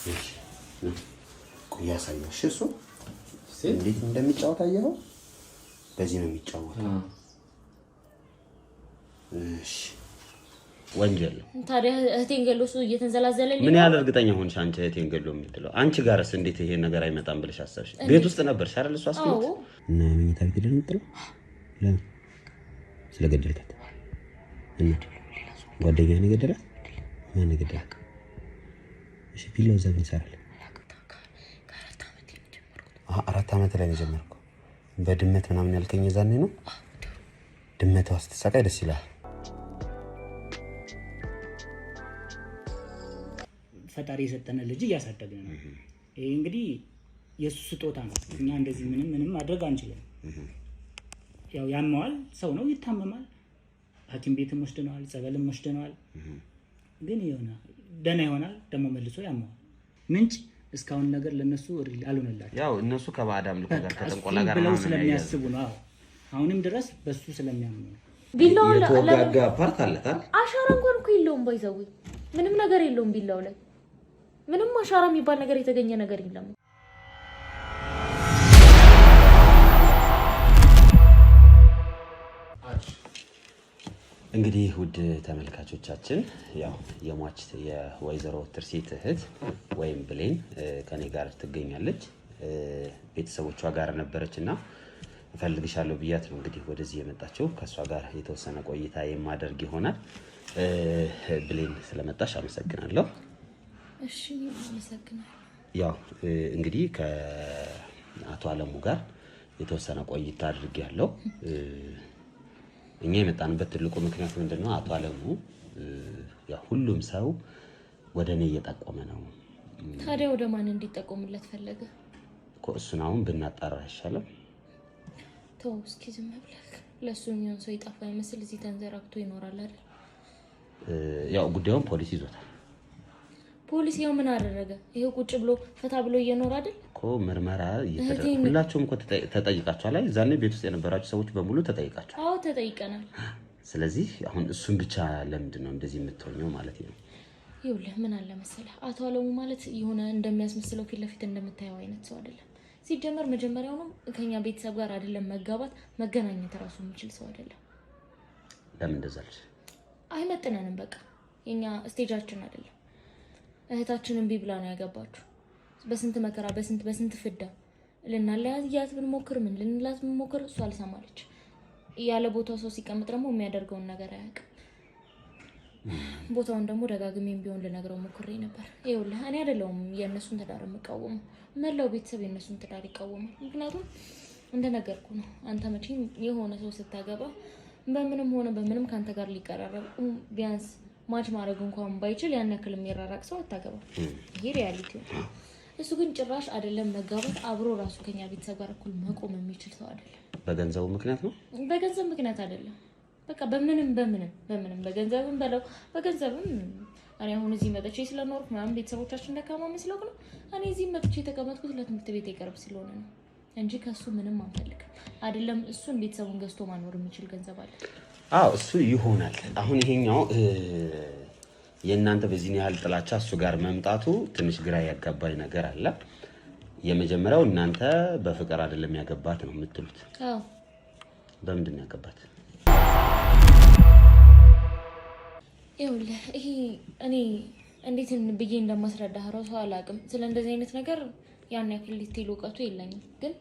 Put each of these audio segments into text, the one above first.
እሺ ቆይ ያሳየሽ እሱ እንዴት እንደሚጫወት አየኸው? በዚህ ነው የሚጫወተው። እሺ ወንጀል ታዲያ እህቴን ገሎ እሱ እየተንዘላዘለልኝ ምን ያህል እርግጠኛ ሆንሽ አንቺ እህቴን ገሎ የምትለው? አንቺ ጋርስ እንዴት ይሄ ነገር አይመጣም ብለሽ አሰብሽ? ቤት ውስጥ ነበርሽ አይደል? እሱ አስቀምጥ እና መኝታ ቤት ሄደን እንጥለው ለምን ስለገደልካት እና ጓደኛ ነው ገደላት? ማን ገደላት? እሺ ቢለው እዛ ምን ይሰራል? አራት ዓመት ላይ ነው ጀመርኩ። በድመት ምናምን ያልከኝ ዛኔ ነው። ድመቷ ስትሰቃይ ደስ ይላል። ፈጣሪ የሰጠነ ልጅ እያሳደግን ነው። ይሄ እንግዲህ የሱ ስጦታ ነው። እኛ እንደዚህ ምንም ማድረግ አንችልም። ያው ያመዋል፣ ሰው ነው ይታመማል። ሐኪም ቤትም ወስደነዋል፣ ጸበልም ወስደነዋል። ግን ይሆናል ደህና ይሆናል፣ ደግሞ መልሶ ያመዋል። ምንጭ እስካሁን ነገር ለነሱ አልሆነላቸው። ያው እነሱ ከባዳም ልኮ ጋር ተጠንቆላ ጋር ነው ስለሚያስቡ ነው። አሁንም ድረስ በሱ ስለሚያምኑ ነው። ቢላው የተወጋጋ ፓርት አለታል። አሻራ እንኳን እኮ የለውም። ባይዘው ምንም ነገር የለውም። ቢላው ላይ ምንም አሻራ የሚባል ነገር የተገኘ ነገር የለም። እንግዲህ ውድ ተመልካቾቻችን ያው የሟች የወይዘሮ ትርሲት እህት ወይም ብሌን ከኔ ጋር ትገኛለች። ቤተሰቦቿ ጋር ነበረችና እፈልግሻለሁ ብያት ነው እንግዲህ ወደዚህ የመጣችው። ከሷ ጋር የተወሰነ ቆይታ የማደርግ ይሆናል። ብሌን ስለመጣሽ አመሰግናለሁ። እሺ አመሰግናለሁ። ያው እንግዲህ ከአቶ አለሙ ጋር የተወሰነ ቆይታ አድርጌያለሁ። እኛ የመጣንበት ትልቁ ምክንያት ምንድነው? አቶ አለሙ ያው ሁሉም ሰው ወደኔ እየጠቆመ ነው። ታዲያ ወደ ማን እንዲጠቆምለት ፈለገ? እሱን አሁን ብናጣራ አይሻልም? ተው እስኪ ዝም ብለህ። ለሱ የሚሆን ሰው ይጣፋ ይመስል እዚህ ተንዘራግቶ ይኖራል አይደል? ያው ጉዳዩን ፖሊስ ይዞታል። ፖሊስ ያው ምን አደረገ? ይሄው ቁጭ ብሎ ፈታ ብሎ እየኖር አይደል? ምርመራ እየተደረገ ሁላችሁም እኮ ተጠይቃችኋል አይደል? ዛኔ ቤት ውስጥ የነበራችሁ ሰዎች በሙሉ ተጠይቃችኋል። አዎ ተጠይቀናል። ስለዚህ አሁን እሱን ብቻ ለምንድን ነው እንደዚህ የምትሆነው ማለት ነው? ይኸውልህ ምን አለ መሰለህ፣ አቶ አለሙ ማለት የሆነ እንደሚያስመስለው ፊት ለፊት እንደምታየው አይነት ሰው አይደለም። ሲጀመር መጀመሪያውንም ከኛ ቤተሰብ ጋር አይደለም መጋባት መገናኘት ራሱ የሚችል ሰው አይደለም። ለምን እንደዛልሽ? አይመጥነንም። በቃ የኛ ስቴጃችን አይደለም። እህታችንን ቢብላ ነው ያገባችሁ። በስንት መከራ በስንት ፍዳ ልናለያያት ብንሞክር ምን ልንላት ብንሞክር እሷ አልሰማለች። ያለ ቦታው ሰው ሲቀመጥ ደግሞ የሚያደርገውን ነገር አያውቅም። ቦታውን ደግሞ ደጋግሜም ቢሆን ልነግረው ሞክሬ ነበር። ይኸውልህ እኔ አይደለሁም የእነሱን ትዳር የምቃወመው፣ መላው ቤተሰብ የእነሱን ትዳር ይቃወማል። ምክንያቱም እንደነገርኩ ነው። አንተ መቼም የሆነ ሰው ስታገባ በምንም ሆነ በምንም ካንተ ጋር ሊቀራረብ ቢያንስ ማች ማድረግ እንኳን ባይችል ያን ያክል የሚራራቅ ሰው አታገባም። ይሄ ሪያሊቲ ነው። እሱ ግን ጭራሽ አይደለም መጋባት አብሮ ራሱ ከኛ ቤተሰብ ጋር እኩል መቆም የሚችል ሰው አይደለም። በገንዘቡ ምክንያት ነው? በገንዘብ ምክንያት አይደለም። በቃ በምንም በገንዘብም በለው በገንዘብም እኔ አሁን እዚህ መጥቼ ስለኖርኩ ምናምን ቤተሰቦቻችን ደካማ መስሎክ ነው እኔ እዚህ መጥቼ የተቀመጥኩት ለትምህርት ቤት የቀርብ ስለሆነ ነው እንጂ ከሱ ምንም አንፈልግም። አይደለም እሱን ቤተሰቡን ገዝቶ ማኖር የሚችል ገንዘብ አለ። አዎ እሱ ይሆናል። አሁን ይሄኛው የእናንተ በዚህ ያህል ጥላቻ እሱ ጋር መምጣቱ ትንሽ ግራ ያጋባኝ ነገር አለ። የመጀመሪያው እናንተ በፍቅር አይደለም ያገባት ነው የምትሉት? አዎ። በምንድን ነው ያገባት? ይኸውልህ ይሄ እኔ እንዴት ብዬ እንደማስረዳህ እራሱ አላውቅም። ስለ እንደዚህ አይነት ነገር ያን ያክል ዲቴል እውቀቱ የለኝም። ግን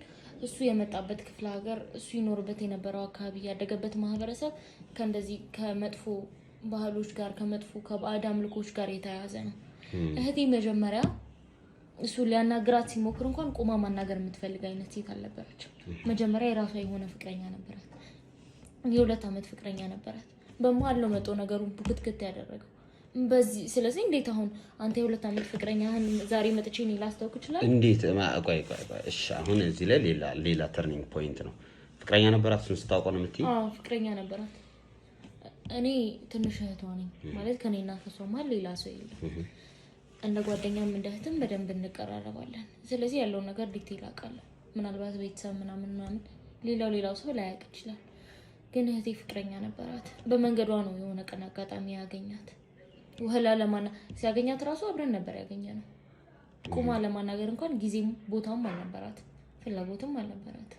እሱ የመጣበት ክፍለ ሀገር እሱ ይኖርበት የነበረው አካባቢ ያደገበት ማህበረሰብ ከእንደዚህ ከመጥፎ ባህሎች ጋር ከመጥፎ ከባዕድ አምልኮች ጋር የተያያዘ ነው። እህቴ መጀመሪያ እሱ ሊያናግራት ሲሞክር እንኳን ቆማ ማናገር የምትፈልግ አይነት ሴት አልነበረች። መጀመሪያ የራሷ የሆነ ፍቅረኛ ነበራት። የ2 ዓመት ፍቅረኛ ነበራት። በመሀል ነው መጥቶ ነገሩን ቡክትክት ያደረገው። በዚህ ስለዚህ እንዴት አሁን አንተ የ2 ዓመት ፍቅረኛህን ዛሬ መጥቼ እኔ ላስታውቅ ይችላል? እንዴት ቆይ እሺ፣ አሁን እዚህ ላይ ሌላ ተርኒንግ ፖይንት ነው። ፍቅረኛ ነበራት? እሱን ስታውቀው ነው የምትይኝ? አዎ ፍቅረኛ ነበራት። እኔ ትንሽ እህቷ ነኝ ማለት ከኔና ከሷ መሀል ሌላ ሰው የለም። እንደ ጓደኛም እንደ እህትም በደንብ እንቀራረባለን። ስለዚህ ያለው ነገር ዲቴል አውቃለሁ። ምናልባት ቤተሰብ ምናምን ሌላው ሰው ላያውቅ ይችላል። ግን እህቴ ፍቅረኛ ነበራት። በመንገዷ ነው የሆነ ቀን አጋጣሚ ያገኛት። ወህላ ለማና ሲያገኛት ራሱ አብረን ነበር ያገኘነው። ቁማ ለማናገር እንኳን ጊዜም ቦታም አልነበራት ፍላጎትም አልነበራት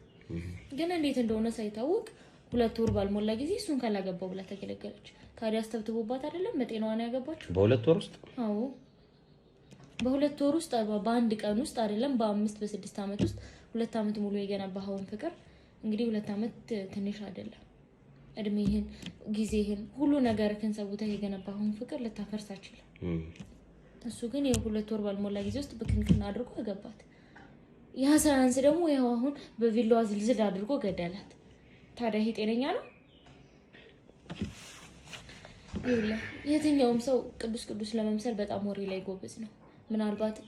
ግን እንዴት እንደሆነ ሳይታወቅ 2 ወር ባልሞላ ጊዜ እሱን ካላገባው ብላ ተገለገለች ታዲያ አስተብትቦባት አይደለም በጤናዋን ያገባችው በ2 ወር ውስጥ አዎ በ2 ወር ውስጥ በአንድ ቀን ውስጥ አይደለም በ5 በ6 አመት ውስጥ 2 አመት ሙሉ የገነባውን ፍቅር እንግዲህ 2 አመት ትንሽ አይደለም እድሜህን ጊዜህን ሁሉ ነገር ከንሰውተህ የገነባውን ፍቅር ልታፈርስ አትችልም እሱ ግን የ2 ወር ባልሞላ ጊዜ ውስጥ በክንክን አድርጎ አገባት ያ ሳያንስ ደግሞ ያው አሁን በቪላዋ ዝልዝል አድርጎ ገደላት ታዲያ ይሄ ጤነኛ ነው የትኛውም ሰው ቅዱስ ለመምሰል በጣም ወሬ ላይ ጎበዝ ነው ምናልባት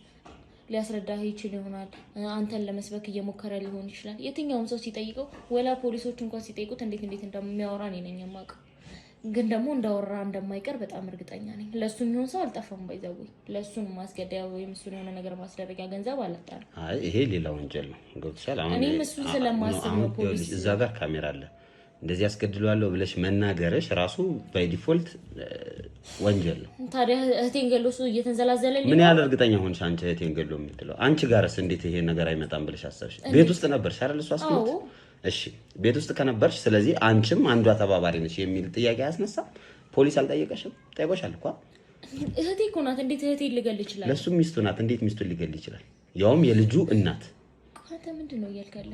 ሊያስረዳህ ይችል ይሆናል አንተን ለመስበክ እየሞከረ ሊሆን ይችላል የትኛውም ሰው ሲጠይቀው ወላ ፖሊሶች እንኳን ሲጠይቁት እንዴት እንደሚያወራ ነኝ የማውቀው ግን ደግሞ እንዳወራ እንደማይቀር በጣም እርግጠኛ ነኝ ለሱ የሚሆን ሰው አልጠፋም ባይዘው ለሱን ማስገደያ ወይም እሱን የሆነ ነገር ማስደረጊያ ገንዘብ አላጣም አይ ይሄ ሌላ ወንጀል ነው ገብቶሻል አሁን እኔ እሱን ስለማስብ ነው ፖሊስ እዛ ጋር ካሜራ አለ እንደዚህ ያስገድሏለሁ ብለሽ መናገርሽ ራሱ ባይ ዲፎልት ወንጀል ነው ታዲያ እህቴን ገሎሱ እየተንዘላዘለልኝ ምን ያህል እርግጠኛ ሆንሽ አንቺ እህቴን ገሎ የምትለው አንቺ ጋርስ እንዴት ይሄ ነገር አይመጣም ብለሽ አሰብሽ ቤት ውስጥ ነበርሽ አይደል እሱ አስቀምጥ እሺ ቤት ውስጥ ከነበርሽ ስለዚህ አንቺም አንዷ ተባባሪ ነሽ የሚል ጥያቄ ያስነሳ ፖሊስ አልጠየቀሽም ጠይቆሻል እኮ እህቴ እኮ ናት እንዴት እህቴን ሊገል ይችላል ለሱ ሚስቱ ናት እንዴት ሚስቱን ሊገል ይችላል ያውም የልጁ እናት አንተ ምንድነው እያልከለ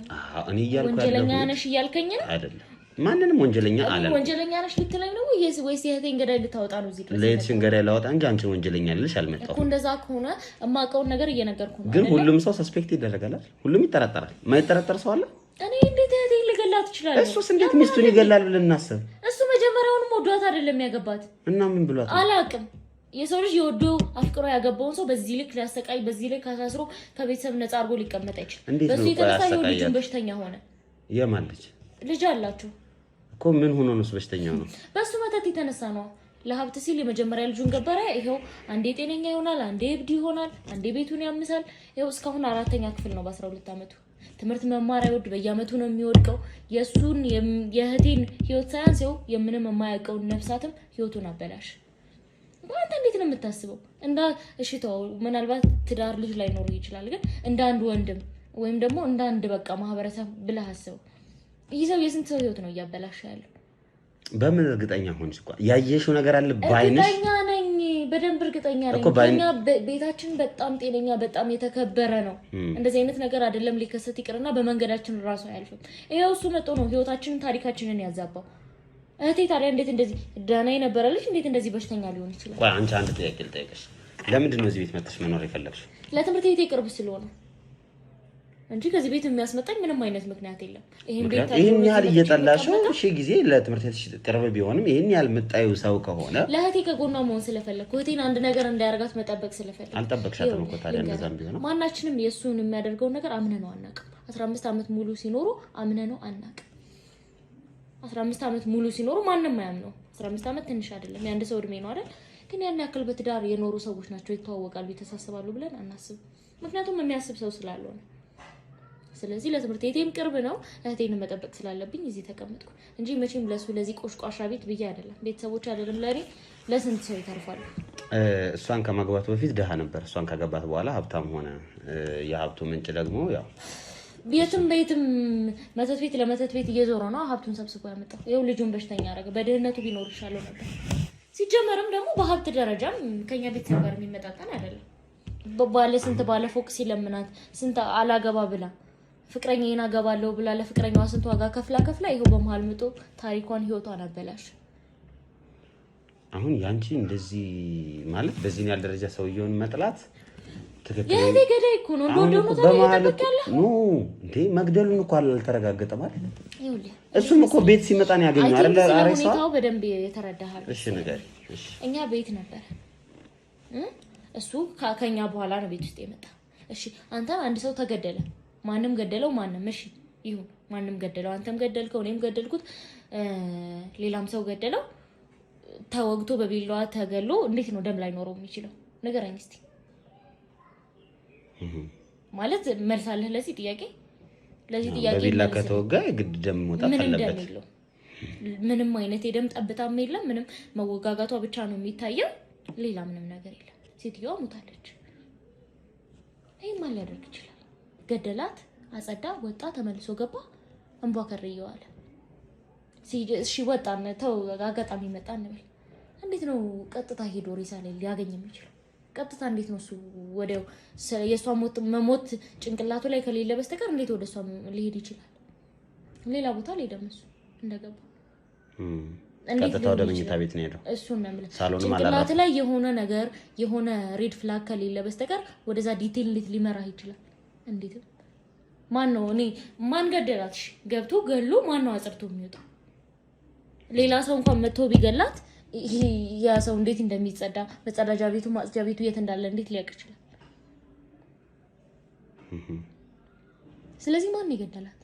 እኔ እያልኩ ወንጀለኛ ነሽ እያልከኝ ነው አይደለም ማንንም ወንጀለኛ አላለም ወንጀለኛ ነሽ ልትለኝ ነው ወይስ የእህቴን ገዳይ ልታወጣ ነው እዚህ ድረስ ለእህቴን ገዳይ ላወጣ እንጂ አንቺ ወንጀለኛ ልልሽ አልመጣሁም እኮ እንደዛ ከሆነ እማቀውን ነገር እየነገርኩ ነው ግን ሁሉም ሰው ሰስፔክት ይደረጋል ሁሉም ይጠራጠራል ማይጠራጠር ሰው አለ እኔ እንዴት እህቴን ልገላት ይችላል እሱስ እንዴት ሚስቱን ይገላል ብለን እናስብ እሱ መጀመሪያውንም ወዷት አይደለም ያገባት እና ምን ብሏት አላቅም የሰው ልጅ የወዶ አፍቅሮ ያገባውን ሰው በዚህ ልክ ሊያሰቃይ በዚህ ልክ አሳስሮ ከቤተሰብ ነፃ አድርጎ ሊቀመጥ አይችልም በሱ የተነሳ የልጁን በሽተኛ ሆነ የማን ልጅ አላችሁ እኮ ምን ሆኖ ነው በሽተኛው ነው በሱ መተት የተነሳ ነው ለሀብት ሲል የመጀመሪያ ልጁን ገበረ ይሄው አንዴ ጤነኛ ይሆናል አንዴ እብድ ይሆናል አንዴ ቤቱን ያምሳል ይሄው እስካሁን 4ኛ ክፍል ነው በ12 አመቱ ትምህርት መማር አይወድ በየአመቱ ነው የሚወድቀው የሱን የእህቴን ህይወት ሳያንሰው የምንም የማያውቀው ነፍሳትም ህይወቱን አበላሽ አንተ እንዴት ነው የምታስበው እንዳ እሺ ተው ምናልባት ትዳር ልጅ ላይ ኖር ይችላል ግን እንደ አንድ ወንድም ወይም ደግሞ እንደ አንድ በቃ ማህበረሰብ ብለህ አስበው ይዘው የስንት ሰው ህይወት ነው ያበላሽ ያለው በምን እርግጠኛ ሆንሽ እንኳን ያየሽው ነገር አለ ባይነሽ እርግጠኛ ነኝ በደንብ እርግጠኛ ነኝ እኛ ቤታችን በጣም ጤነኛ በጣም የተከበረ ነው እንደዚህ አይነት ነገር አይደለም ሊከሰት ይቅርና በመንገዳችን ራሱ አያልፍም ይሄው እሱ መጥቶ ነው ህይወታችንን ታሪካችንን ያዛባው እህቴ ታዲያ እንዴት እንደዚህ ዳና የነበረልሽ እንዴት እንደዚህ በሽተኛ ሊሆን ይችላል ቆይ አንቺ አንድ ጥያቄ ልጠይቅሽ ለምንድን ነው እዚህ ቤት መጥተሽ መኖር የፈለግሽው ለትምህርት ቤት ይቅርብ ስለሆነ እንጂ ከዚህ ቤት የሚያስመጣኝ ምንም አይነት ምክንያት የለም ይሄን ያህል እየጠላሽው እሺ ጊዜ ለትምህርት ቤት ቅርብ ቢሆንም ይሄን ያህል መጣዩ ሰው ከሆነ ለእህቴ ከጎኗ መሆን ስለፈለኩ እህቴን አንድ ነገር እንዳያርጋት መጠበቅ ስለፈለኩ አልጠበቅሻትም እኮ ታዲያ እንደዛም ቢሆን ማናችንም የሱን የሚያደርገው ነገር አምነህ ነው አናውቅም 15 አመት ሙሉ ሲኖሩ አምነህ ነው አናውቅም 15 አመት ሙሉ ሲኖሩ ማንንም አያምነው 15 አመት ትንሽ አይደለም የአንድ ሰው እድሜ ነው አይደል ግን ያን ያክል በትዳር የኖሩ ሰዎች ናቸው ይተዋወቃሉ ይተሳሰባሉ ብለን አናስብ ምክንያቱም የሚያስብ ሰው ስላልሆነ ስለዚህ ለትምህርት ቤቴም ቅርብ ነው እህቴን መጠበቅ ስላለብኝ እዚህ ተቀመጥኩ እንጂ መቼም ለሱ ለዚህ ቆሽቋሻ ቤት ብዬ አይደለም ቤተሰቦች አይደለም ለኔ ለስንት ሰው ይተርፋሉ እሷን ከማግባቱ በፊት ደሃ ነበር እሷን ካገባት በኋላ ሀብታም ሆነ የሀብቱ ምንጭ ደግሞ ያው ቤትም መተት ቤት ለመተት ቤት እየዞረ ነው ሀብቱን ሰብስቦ ያመጣው ይሄው ልጁን በሽተኛ አደረገ በደህንነቱ ቢኖር ይሻለው ነበር ሲጀመርም ደግሞ በሀብት ደረጃም ከኛ ቤተሰብ ጋር የሚመጣጣን አይደለም ባለ ስንት ባለ ፎቅ ሲለምናት ስንት አላገባ ብላ ፍቅረኛዬን አገባለሁ ብላ ለፍቅረኛዋ ስንት ዋጋ ከፍላ ይሄው በመሃል ምጦ ታሪኳን ህይወቷን አበላሽ አሁን ያንቺ እንደዚህ ማለት በዚህ ያለ ደረጃ ሰውየውን መጥላት ትክክል የኔ ገዳይ እኮ ነው እንደው ተበቀለ ኖ እንዴ መግደሉን እኮ አልተረጋገጠም አይደል ይኸውልህ እሱም እኮ ቤት ሲመጣ ነው ያገኘው አይደል አሬሳ ሁኔታው በደንብ የተረዳሃል እሺ ነገር እሺ እኛ ቤት ነበር እሱ ከኛ በኋላ ነው ቤት ውስጥ የመጣ እሺ አንተ አንድ ሰው ተገደለ ማንም ገደለው ማንም እሺ ይሁን ማንም ገደለው አንተም ገደልከው እኔም ገደልኩት ሌላም ሰው ገደለው ተወግቶ በቢላዋ ተገሎ እንዴት ነው ደም ላይ ኖረው የሚችለው ንገረኝ እስቲ ማለት መልሳለህ ለዚህ ጥያቄ በቢላ ከተወጋ ግድ ደም መውጣት አለበት ምንም አይነት የደም ጠብታም የለም ምንም መወጋጋቷ ብቻ ነው የሚታየው ሌላ ምንም ነገር የለም ሴትዮዋ ሞታለች ማን ሊያደርግ ይችላል? ገደላት፣ አጸዳ፣ ወጣ፣ ተመልሶ ገባ፣ እንቧ ከርየዋለ እሺ ወጣን ተው አጋጣሚ መጣ እንበል እንዴት ነው ቀጥታ ሄዶ ሬሳ ላይ ሊያገኝ የሚችለው? ቀጥታ እንዴት ነው እሱ ወዲያው የሷ መሞት ጭንቅላቱ ላይ ከሌለ በስተቀር እንዴት ወደሷ ሊሄድ ይችላል? ሌላ ቦታ ላይ ደምሱ እንደገባ ቀጥታ ወደ መኝታ ቤት ነው ሄደው እሱን ነው ማለት ጭንቅላት ላይ የሆነ ነገር የሆነ ሬድ ፍላግ ከሌለ በስተቀር ወደዛ ዲቴል እንዴት ሊመራ ይችላል? እንዴት ማን ነው እኔ ማን ገደላትሽ ገብቶ ገሎ ማን ነው አጽርቶ የሚወጣው? ሌላ ሰው እንኳን መጥቶ ቢገላት ያ ሰው እንዴት እንደሚጸዳ መጸዳጃ ቤቱ ማጽጃ ቤቱ የት እንዳለ እንዴት ሊያውቅ ይችላል? ስለዚህ ማን ይገደላት?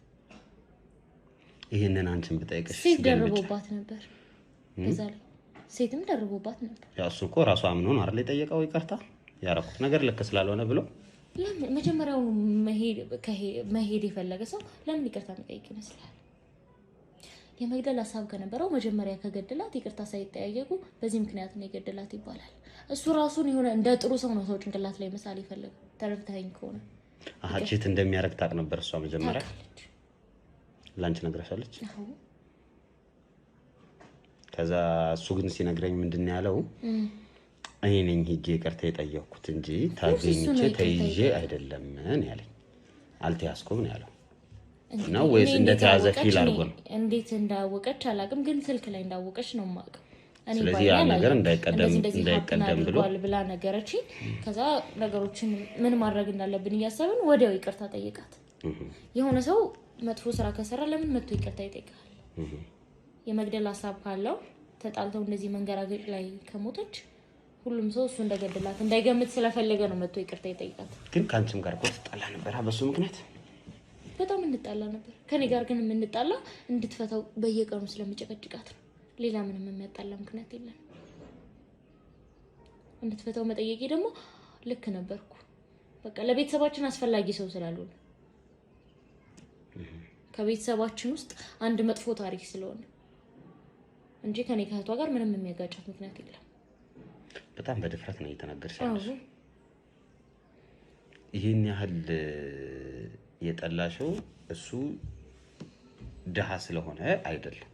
ይሄንን አንቺን ብጠይቅሽ ሴት ደርቦባት ነበር። እዛ ላይ ሴትም ደርቦባት ነበር። ያው እሱ እኮ ራሱ አምኖ ነው አይደል የጠየቀው ይቅርታ ያረኩት ነገር ልክ ስላልሆነ ብሎ ለምን መጀመሪያው መሄድ የፈለገ ሰው ለምን ይቅርታ የሚጠይቅ ይመስላል? የመግደል ሐሳብ ከነበረው መጀመሪያ ከገደላት ይቅርታ ሳይጠያየቁ በዚህ ምክንያት ነው የገደላት ይባላል። እሱ ራሱን የሆነ እንደ ጥሩ ሰው ነው ሰው ጭንቅላት ላይ መሳል ይፈልጋል። ተረድተኸኝ ከሆነ አሃቺት እንደሚያረግ ታውቅ ነበር እሷ መጀመሪያ ላንቺ ነግራሻለች? አዎ። ከዛ እሱ ግን ሲነግረኝ ምንድን ያለው እኔ ነኝ ሂጄ ይቅርታ የጠየቅኩት እንጂ ታገኝቼ ተይዤ አይደለም ያለኝ አልተያዝኩም ነው ያለው። ነው ወይስ እንደተያዘ ፊል አድርጎ ነው? እንዴት እንዳወቀች አላውቅም፣ ግን ስልክ ላይ እንዳወቀች ነው የማውቀው። እኔ ስለዚህ ያ ነገር እንዳይቀደም ብላ ነገረች። ከዛ ነገሮችን ምን ማድረግ እንዳለብን እያሰብን ወዲያው ይቅርታ ጠይቃት። የሆነ ሰው መጥፎ ስራ ከሰራ ለምን መጥቶ ይቅርታ ይጠይቃል? የመግደል ሐሳብ ካለው ተጣልተው እንደዚህ መንገራገጭ ላይ ከሞተች ሁሉም ሰው እሱ እንደገደላት እንዳይገምት ስለፈለገ ነው መጥቶ ይቅርታ ይጠይቃት። ግን ካንቺም ጋር እኮ ተጣላ ነበር በሱ ምክንያት በጣም እንጣላ ነበር። ከኔ ጋር ግን የምንጣላ እንድትፈታው በየቀኑ ስለምጨቀጭቃት ነው። ሌላ ምንም የሚያጣላ ምክንያት የለም። እንድትፈታው መጠየቄ ደግሞ ልክ ነበርኩ። በቃ ለቤተሰባችን አስፈላጊ ሰው ስላልሆነ ከቤተሰባችን ውስጥ አንድ መጥፎ ታሪክ ስለሆነ እንጂ ከኔ ከእህቷ ጋር ምንም የሚያጋጫት ምክንያት የለም። በጣም በድፍረት ነው እየተናገርሽ ያለሽው። ይሄን ያህል የጠላሽው እሱ ድሃ ስለሆነ አይደለም፣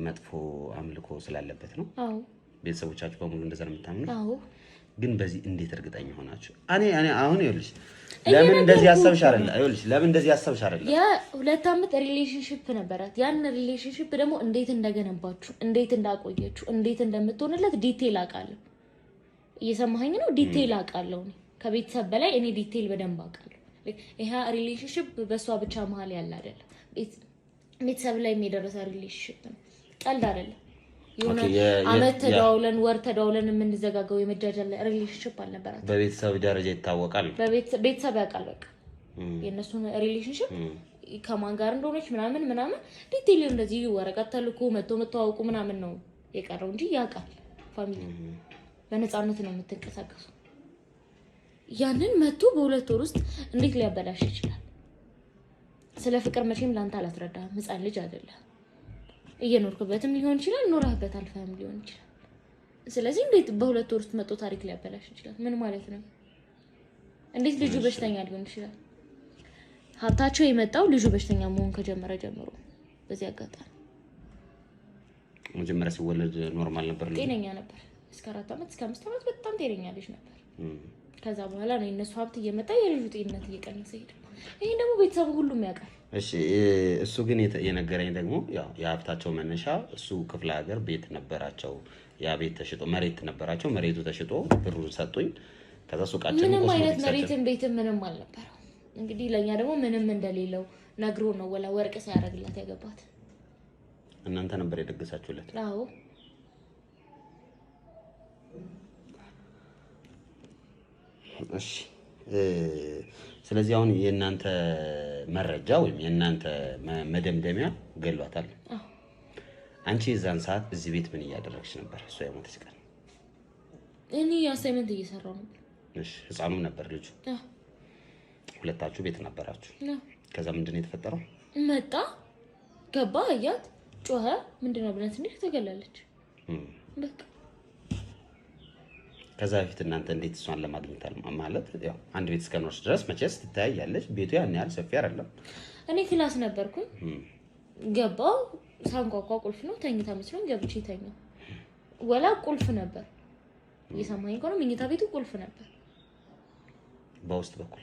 መጥፎ አምልኮ ስላለበት ነው። አዎ ቤተሰቦቻችሁ በሙሉ እንደዛ ነው የምታምኑት? አዎ። ግን በዚህ እንዴት እርግጠኛ ሆናችሁ? እኔ አሁን ይኸውልሽ ለምን እንደዚህ ያሰብሽ አይደለ? ይኸውልሽ ለምን እንደዚህ ያሰብሽ አይደለ? ያ 2 ዓመት ሪሌሽንሺፕ ነበራት። ያን ሪሌሽንሺፕ ደግሞ እንዴት እንደገነባችሁ፣ እንዴት እንዳቆየችሁ፣ እንዴት እንደምትሆንለት ዲቴል አውቃለሁ። እየሰማኸኝ ነው? ዲቴል አውቃለሁ። ከቤተሰብ በላይ እኔ ዲቴል በደንብ አውቃለሁ። ይሄ ሪሌሽንሺፕ በሷ ብቻ መሀል ያለ አይደለም። ቤተሰብ ላይ የደረሰ ሪሌሽንሺፕ ነው። ቀልድ አይደለም። የሆነ አመት ተዳውለን ወር ተዳውለን የምንዘጋጋው የመጃጃል ሪሌሽንሺፕ አልነበራት። በቤተሰብ ደረጃ ይታወቃል። ቤተሰብ ያውቃል። በቃ የእነሱን ሪሌሽንሺፕ ከማን ጋር እንደሆነች ምናምን ዲቴል እንደዚህ ወረቀት ተልኮ መተዋወቁ ምናምን ነው የቀረው እንጂ ያውቃል። ፋሚሊ በነፃነት ነው የምትንቀሳቀሱ። ያንን መቶ በ2 ወር ውስጥ እንዴት ሊያበላሽ ይችላል? ስለ ፍቅር መቼም ላንተ አላስረዳህም። ህፃን ልጅ አይደለም። እየኖርክበትም ሊሆን ይችላል፣ ኖረህበት አልፈህም ሊሆን ይችላል። ስለዚህ እንዴት በ2 ወር ውስጥ መቶ ታሪክ ሊያበላሽ ይችላል? ምን ማለት ነው? እንዴት ልጁ በሽተኛ ሊሆን ይችላል? ሀብታቸው የመጣው ልጁ በሽተኛ መሆን ከጀመረ ጀምሮ በዚህ አጋጣሚ መጀመሪያ ሲወለድ ኖርማል ነበር፣ ጤነኛ ነበር። እስከ 4 ዓመት እስከ 5 ዓመት በጣም ጤነኛ ልጅ ነበር። ከዛ በኋላ ነው የነሱ ሀብት እየመጣ የልጁ ጤንነት እየቀነሰ ሄደ። ይሄን ደግሞ ቤተሰቡ ሁሉም ያውቃል። እሺ እሱ ግን የነገረኝ ደግሞ ያው የሀብታቸው መነሻ እሱ ክፍለ ሀገር ቤት ነበራቸው። ያ ቤት ተሽጦ መሬት ነበራቸው። መሬቱ ተሽጦ ብሩን ሰጡኝ። ከዛ ሱቃችን ምንም አይነት መሬትም ቤትም ምንም አልነበረው። እንግዲህ ለኛ ደግሞ ምንም እንደሌለው ነግሮ ነው ወላ ወርቅ ሳያረግላት ያገባት። እናንተ ነበር የደገሳችሁለት? አዎ። እሺ ስለዚህ አሁን የእናንተ መረጃ ወይም የእናንተ መደምደሚያ ገሏታል። አንቺ የዛን ሰዓት እዚህ ቤት ምን እያደረግሽ ነበር? እሷ የሞተች ቀን እኔ አሳይመንት እየሰራሁ ነበር። እሺ ህፃኑም ነበር ልጁ? ሁለታችሁ ቤት ነበራችሁ? ከዛ ምንድን ነው የተፈጠረው? መጣ፣ ገባ፣ አያት፣ ጮኸ። ምንድን ነው ብለን ስንል ተገላለች። በቃ ከዛ በፊት እናንተ እንዴት እሷን ለማግኘት ማለት ያው አንድ ቤት እስከኖርሽ ድረስ መቼስ ትታያለሽ። ቤቱ ያን ያህል ሰፊ አይደለም። እኔ ክላስ ነበርኩኝ። ገባው ሳንኳኳ ቁልፍ ነው ተኝታ መስሎኝ ገብቼ ተኛው። ወላ ቁልፍ ነበር እየሰማኝ ከሆነ መኝታ ቤቱ ቁልፍ ነበር በውስጥ በኩል።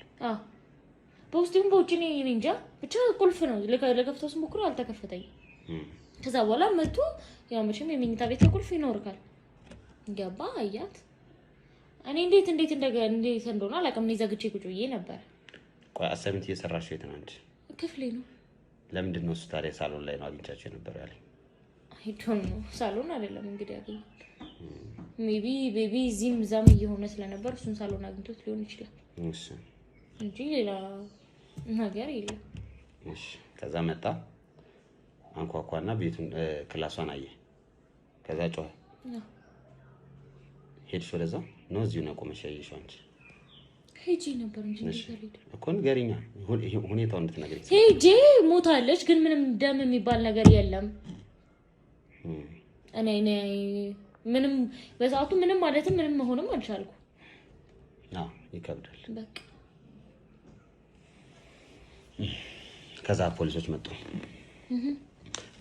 በውስጥም በውጭ ነው እንጃ ብቻ ቁልፍ ነው። ለከፍተውስ ሞክሮ አልተከፈተኝም። ከዛ በኋላ መጡ። ያው መቼም የመኝታ ቤት ቁልፍ ይኖርካል። ገባ አያት። እኔ እንዴት እንደሆነ አላውቅም። እኔ ዘግቼ ቁጭ ብዬ ነበር። ቆይ አሳይመንት እየሰራሽ የት ነው አንቺ? ክፍሌ ነው። ለምንድን ነው እሱ ታዲያ ሳሎን ላይ ነው አግኝቻቸው የነበረው ያለኝ? አይ ዶንት ኖ ሳሎን አይደለም እንግዲህ ያገኘ ሜቢ ቤቢ እዚህም እዛም እየሆነ ስለነበር እሱን ሳሎን አግኝቶት ሊሆን ይችላል። እሺ እንጂ ሌላ ነገር የለም። እሺ ከዛ መጣ አንኳኳና ቤቱን ክላሷን አየ። ከዛ ጮኸ። ሄድሽ ወደዛ ነው? እዚሁ ነው ቆመሽ ያየሽው አንቺ? ሄጂ ነበር እንጂ እንደዚህ እኮ ንገሪኛ፣ ሁኔታውን እንድትነግሪኝ። ሄጂ ሞታለች፣ ግን ምንም ደም የሚባል ነገር የለም። እኔ ምንም በዛቱ ምንም ማለትም ምንም መሆንም አልቻልኩ። ይከብዳል በቃ። ከዛ ፖሊሶች መጡ።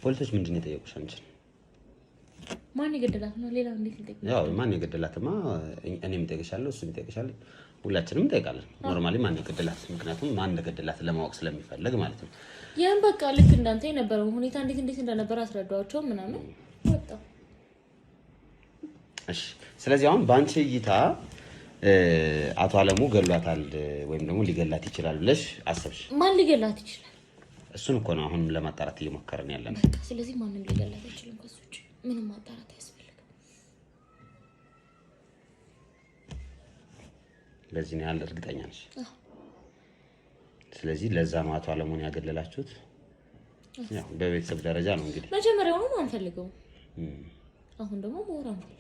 ፖሊሶች ምንድን ነው የጠየቁሽ አንቺ? ማን የገደላት ነው? ሌላ እንዴት ልጠይቅ? ያው ማን የገደላትማ እኔም እጠይቅሻለሁ፣ እሱም ይጠይቅሻል፣ ሁላችንም እንጠይቃለን። ኖርማሊ ማን የገደላት፣ ምክንያቱም ማን እንደገደላት ለማወቅ ስለሚፈልግ ማለት ነው። ያን በቃ ልክ እንዳንተ የነበረው ሁኔታ እንዴት እንደነበረ አስረዳዋቸው ምናምን ወጣ። እሺ ስለዚህ አሁን ባንቺ እይታ አቶ አለሙ ገሏታል ወይም ደግሞ ሊገላት ይችላል ብለሽ አሰብሽ? ማን ሊገላት ይችላል? እሱን እኮ ነው አሁን ለማጣራት እየሞከርን ያለነው። በቃ ስለዚህ ማንም ሊገላት አይችልም። ከሱ ውጪ ምንም ማጣራት አያስፈልግም። ለዚህ ነው ያለ እርግጠኛ ነሽ? ስለዚህ ለዛ ነው አቶ አለሙን ያገለላችሁት? ያው በቤተሰብ ደረጃ ነው እንግዲህ መጀመሪያው ነው አንፈልገው፣ አሁን ደግሞ ሞራ አንፈልገው።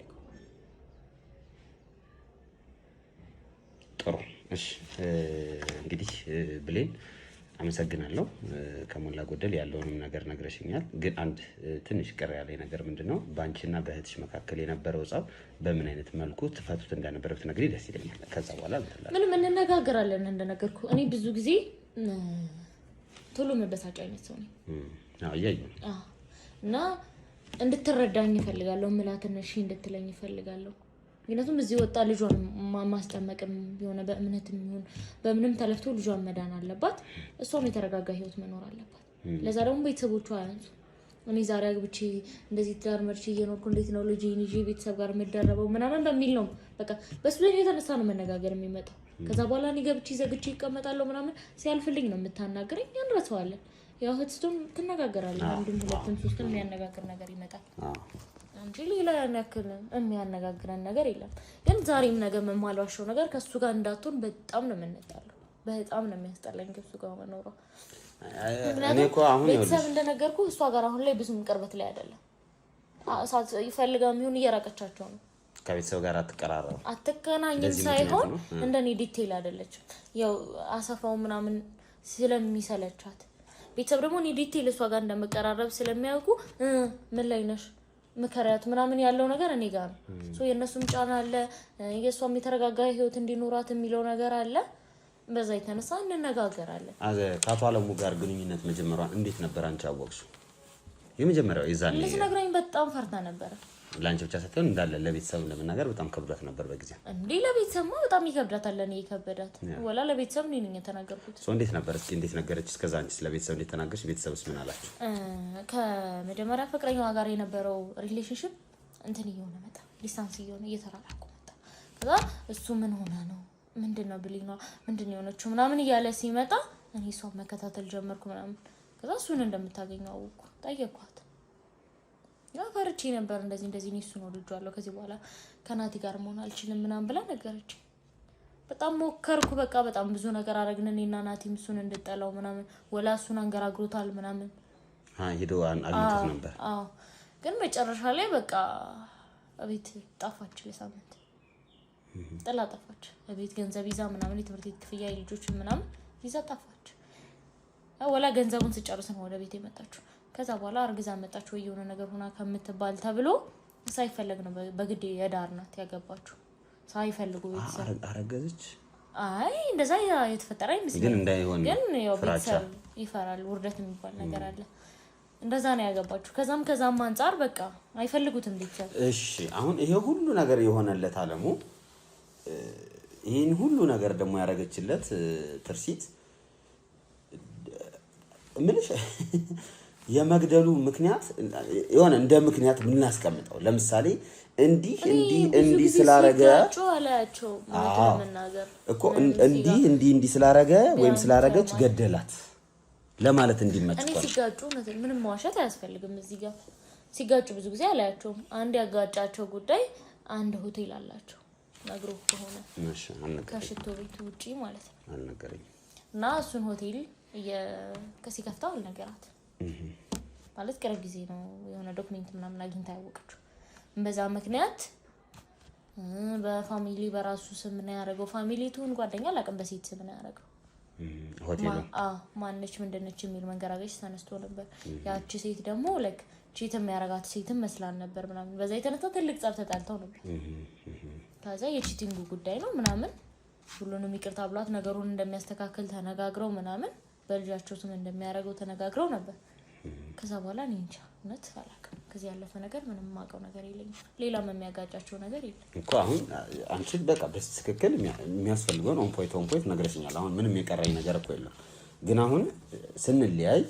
ጥሩ እሺ እንግዲህ ብሌን አመሰግናለሁ። ከሞላ ጎደል ያለውንም ነገር ነግረሽኛል። ግን አንድ ትንሽ ቅር ያለኝ ነገር ምንድነው ባንቺና በእህትሽ መካከል የነበረው ጸብ በምን አይነት መልኩ ትፈቱት እንደነበረ ብትነግሪኝ ደስ ይለኛል። ከዛ በኋላ ምንም እንነጋገራለን። እንደነገርኩ እኔ ብዙ ጊዜ ቶሎ መበሳጫ አይነት ሰው ነኝ። እያየሁ እና እንድትረዳኝ እፈልጋለሁ። ምላትን እሺ እንድትለኝ እፈልጋለሁ። ምክንያቱም እዚህ ወጣ ልጇን ማስጠመቅም ቢሆን በእምነትም ይሁን በምንም ተለፍቶ ልጇን መዳን አለባት። እሷም የተረጋጋ ህይወት መኖር አለባት። ለዛ ደግሞ ቤተሰቦቿ አያንሱ። እኔ ዛሬ አግብቼ እንደዚህ ትዳር መርቼ እየኖርኩ እንዴት ነው ልጄን ይዤ ቤተሰብ ጋር የምደረበው ምናምን በሚል ነው በቃ በሱ ላይ የተነሳ ነው መነጋገር የሚመጣው። ከዛ በኋላ እኔ ገብቼ ዘግቼ ይቀመጣለሁ ምናምን ሲያልፍልኝ ነው የምታናገረኝ። እንረሳዋለን። ያው ህትስቱም ትነጋገራለህ። አንዱም ሁለቱም ሶስትም የሚያነጋግር ነገር ይመጣል እንጂ ሌላ ያክል የሚያነጋግረን ነገር የለም። ግን ዛሬም ነገ የማልዋሸው ነገር ከሱ ጋር እንዳትሆን በጣም ነው የምንጣለው። በጣም ነው የሚያስጠላኝ ከሱ ጋር መኖሯ። እኔ እኮ አሁን ቤተሰብ እንደነገርኩ እሷ ጋር አሁን ላይ ብዙም ቅርበት ላይ አይደለም። ሳት ይፈልጋው የሚሆን እየራቀቻቸው ነው። ከቤተሰብ ጋር አትገናኝም ሳይሆን እንደኔ ዲቴይል አይደለችም። ያው አሰፋው ምናምን ስለሚሰለቻት ቤተሰብ ደግሞ እኔ ዲቴይል እሷ ጋር እንደምቀራረብ ስለሚያውቁ ምን ላይ ነሽ ምከራያት ምናምን ያለው ነገር እኔ ጋር ነው። የእነሱም ጫና አለ፣ የእሷም የተረጋጋ ህይወት እንዲኖራት የሚለው ነገር አለ። በዛ የተነሳ እንነጋገራለን። ከአቶ አለሙ ጋር ግንኙነት መጀመሪያ እንዴት ነበር አንቺ አወቅሽው? የመጀመሪያው የዛኔ ልትነግረኝ በጣም ፈርታ ነበር። ለአንቺ ብቻ ሳትሆን እንዳለ ለቤተሰብ ለመናገር በጣም ከብዷት ነበር በጊዜ። እንዴ ለቤተሰብማ በጣም ይከብዳታል። ለኔ ይከብዳት ወላ ለቤተሰብ እኔ ነኝ የተናገርኩት። እንዴት ነበር እስኪ እንዴት ነገረች? እስከዛ አንቺ ለቤተሰብ እንዴት ተናገርሽ? ቤተሰብስ ምን አላችሁ? ከመጀመሪያ ፍቅረኛዋ ጋር የነበረው ሪሌሽንሺፕ እንትን እየሆነ መጣ፣ ዲስታንስ እየሆነ እየተራራቁ መጣ። ከዛ እሱ ምን ሆነ ነው ምንድነው ብሊኗ ምንድነው የሆነችው ምናምን እያለ ሲመጣ እኔ እሷን መከታተል ጀመርኩ ምናምን። ከዛ እሱን እንደምታገኘው አወቅኩ። ጠየኳት። ያው ፈርቼ ነበር እንደዚህ ነው እሱ ነው ልጅ አለው ከዚህ በኋላ ከናቲ ጋር መሆን አልችልም ምናምን ብላ ነገረች። በጣም ሞከርኩ። በቃ በጣም ብዙ ነገር አረግን እኔና ናቲም እሱን እንድጠላው ምናምን ወላ እሱን አንገራግሮታል ምናምን ሄዶ አግኝቶት ነበር። ግን መጨረሻ ላይ በቃ እቤት ጠፋች። ለሳምንት ጥላ ጠፋች። እቤት ገንዘብ ይዛ ምናምን የትምህርት ቤት ክፍያ የልጆችን ምናምን ይዛ ጠፋች። ወላ ገንዘቡን ስጨርስ ነው ወደ ቤት የመጣችው። ከዛ በኋላ አርግዛ መጣች ወይ የሆነ ነገር ሆና ከምትባል ተብሎ ሳይፈለግ ነው በግዴ የዳር ናት ያገባችው። ሳይፈልጉ ቤተሰብ አረገዘች። አይ እንደዛ የተፈጠረ አይመስልም ግን እንዳይሆን ግን ያው ቤተሰብ ይፈራል ውርደት የሚባል ነገር አለ እንደዛ ነው ያገባችሁ ከዛም አንፃር በቃ አይፈልጉትም ቤተሰብ እሺ አሁን ይሄ ሁሉ ነገር የሆነለት አለሙ ይሄን ሁሉ ነገር ደግሞ ያረጋችለት ትርሲት ምንሽ የመግደሉ ምክንያት የሆነ እንደ ምክንያት ምን እናስቀምጠው ለምሳሌ እንዲ ስላረገ አላቸው መናገር እኮ እንዲ ስላረገ ወይም ስላረገች ገደላት ለማለት እንዲመጭ እኔ ሲጋጩ ምንም ማዋሸት አያስፈልግም እዚህ ጋር ሲጋጩ ብዙ ጊዜ አላያቸውም አንድ ያጋጫቸው ጉዳይ አንድ ሆቴል አላቸው ነግሮ ከሆነ እሺ አልነገረኝ ከሽቶ ቤት ውጪ ማለት ነው አልነገረኝ እና እሱን ሆቴል ከሲከፍታው አልነገራት ማለት ቅርብ ጊዜ ነው የሆነ ዶክመንት ምናምን አግኝታ ያወቀችው በዛ ምክንያት በፋሚሊ በራሱ ስም ነው ያረገው ፋሚሊ ቱን ጓደኛ ላቀም በሴት ስም ነው ያረገው ሆቴል ማንነች ምንድነች የሚል መንገራገች ተነስቶ ነበር ያቺ ሴት ደግሞ ላይክ ቺት የሚያረጋት ሴትም መስላል ነበር ምናምን በዛ የተነሳ ትልቅ ጸብ ተጣልተው ነበር ከዛ የቺቲንጉ ጉዳይ ነው ምናምን ሁሉንም ይቅርታ ብሏት ነገሩን እንደሚያስተካክል ተነጋግረው ምናምን በልጃቸው ስም እንደሚያረገው ተነጋግረው ነበር ከዛ በኋላ እንጃ እውነት አላውቅም ከዚህ ያለፈ ነገር ምንም ማቀው ነገር የለኝም ሌላም የሚያጋጫቸው ነገር የለም እኮ አሁን አንቺ በቃ በትክክል የሚያስፈልገው ኦን ፖይንት ነገርሽኛል አሁን ምንም የቀረኝ ነገር እኮ የለም ግን አሁን ስንለያይ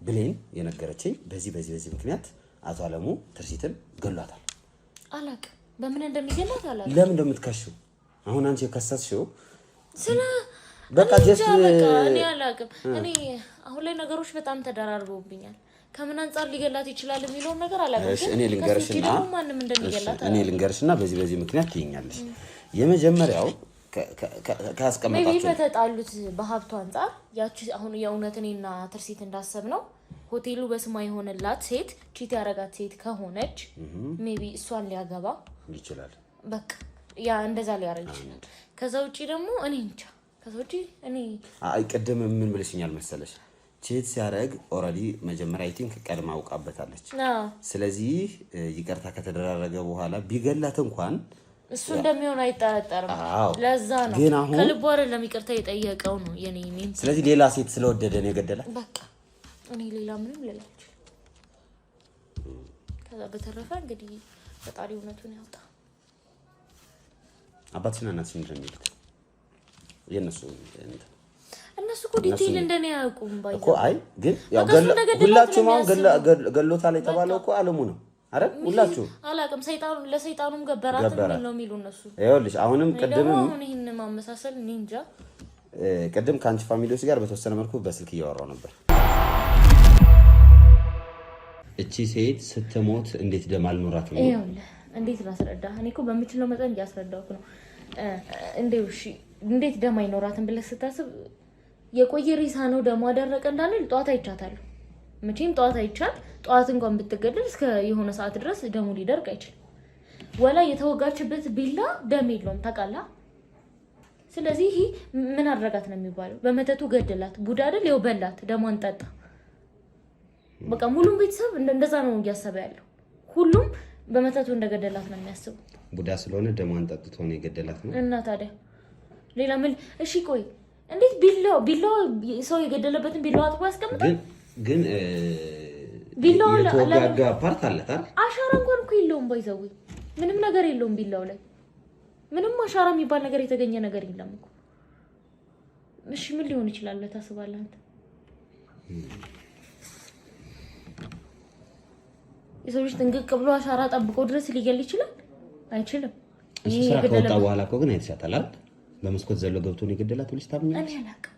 ብሌን የነገረችኝ በዚህ ምክንያት አቶ አለሙ ትርሲትን ገሏታል አላውቅም በምን እንደሚገላት አላውቅም ለምን እንደምትከሽው አሁን አንቺ የከሰስሽው ስለ በቃ ጀስት እኔ አላውቅም እኔ አሁን ላይ ነገሮች በጣም ተደራርበውብኛል ከምን አንፃር ሊገላት ይችላል የሚለው ነገር አላውቅም እሺ እኔ ልንገርሽና ማንንም እንደሚገላት እኔ ልንገርሽና በዚህ ምክንያት ትይኛለሽ የመጀመሪያው ካስቀመጣችሁ ሜቢ በተጣሉት በሀብቱ አንፃር ያቺ አሁን የእውነት እኔና ትርሲት እንዳሰብነው ሆቴሉ በስማ የሆነላት ሴት ቺት ያረጋት ሴት ከሆነች ሜቢ እሷን ሊያገባ ይችላል በቃ ያ እንደዛ ሊያረግ ይችላል ከዛ ውጪ ደግሞ እኔ እንጃ ከዛ ውጪ እኔ ቅድም ምን ብለሽኛል መሰለሽ ቺት ሲያረግ ኦሬዲ መጀመሪያ አይ ቲንክ ቀድማ አውቃበታለች ስለዚህ ይቅርታ ከተደረገ በኋላ ቢገላት እንኳን እሱ እንደሚሆን አይጠረጠርም ለዛ ነው ከልቡ አይደለም ይቅርታ የጠየቀው ነው የኔ ስለዚህ ሌላ ሴት ስለወደደ ነው የገደላት በቃ እኔ ሌላ ምንም ልላችሁ ከዛ በተረፈ እንግዲህ ፈጣሪ እውነቱን ያውጣ አባትና እናትሽ ምንድን ነው የሚሉት እነሱ እኮ ዲቴል እንደኔ ያውቁም ባይ እኮ አይ ግን ያው ሁላችሁም አሁን ገሎታል የተባለው እኮ አለሙ ነው አረ ሁላችሁ አላቅም ለሰይጣኑም ገበራት ነው የሚሉ እነሱ ይኸውልሽ አሁንም አሁን ይሄን ማመሳሰል ኒንጃ ቅድም ካንቺ ፋሚሊዎች ጋር በተወሰነ መልኩ በስልክ እያወራው ነበር እቺ ሴት ስትሞት እንዴት ደም አልኖራት ነው ይኸውልህ እንዴት ላስረዳ እኔ እኮ በምችለው መጠን እያስረዳሁት ነው እንዴት ደም አይኖራትም ብለህ ስታስብ የቆየ ሬሳ ነው ደም አደረቀ እንዳንል ጧት አይቻታለሁ መቼም ጧት አይቻት ጧት እንኳን ብትገደል እስከ የሆነ ሰዓት ድረስ ደሙ ሊደርቅ አይችልም ወላ የተወጋችበት ቢላ ደም የለውም ታውቃላ ስለዚህ ይሄ ምን አደረጋት ነው የሚባለው በመተቱ ገደላት ቡዳ አይደል ያው በላት ደሟን ጠጣ በቃ ሙሉም ቤተሰብ እንደዛ ነው እያሰበ ያለው ሁሉም በመተቱ እንደገደላት ነው የሚያስበው ቡዳ ስለሆነ ደሟን ጠጥቶ ነው የገደላት ነው እና ታዲያ ሌላ ምን እሺ ቆይ እንዴት ቢላው ሰው የገደለበትን ቢላው አጥቦ ያስቀምጣል ግን ቢላው የተወጋጋ ፓርት አለታል አሻራ እንኳን እኮ የለውም ባይዘው ምንም ነገር የለውም ቢላው ላይ ምንም አሻራ የሚባል ነገር የተገኘ ነገር የለም እኮ እሺ ምን ሊሆን ይችላል ታስባለህ አንተ የሰው ልጅ ጥንቅቅ ብሎ አሻራ ጠብቆ ድረስ ሊገል ይችላል አይችልም እሺ ስራ ከወጣ በኋላ እኮ ግን አይተሻታል አይደል በመስኮት ዘሎ ገብቶ ነው የገደላት ብለሽ ታምኛለሽ እኔ አላውቅም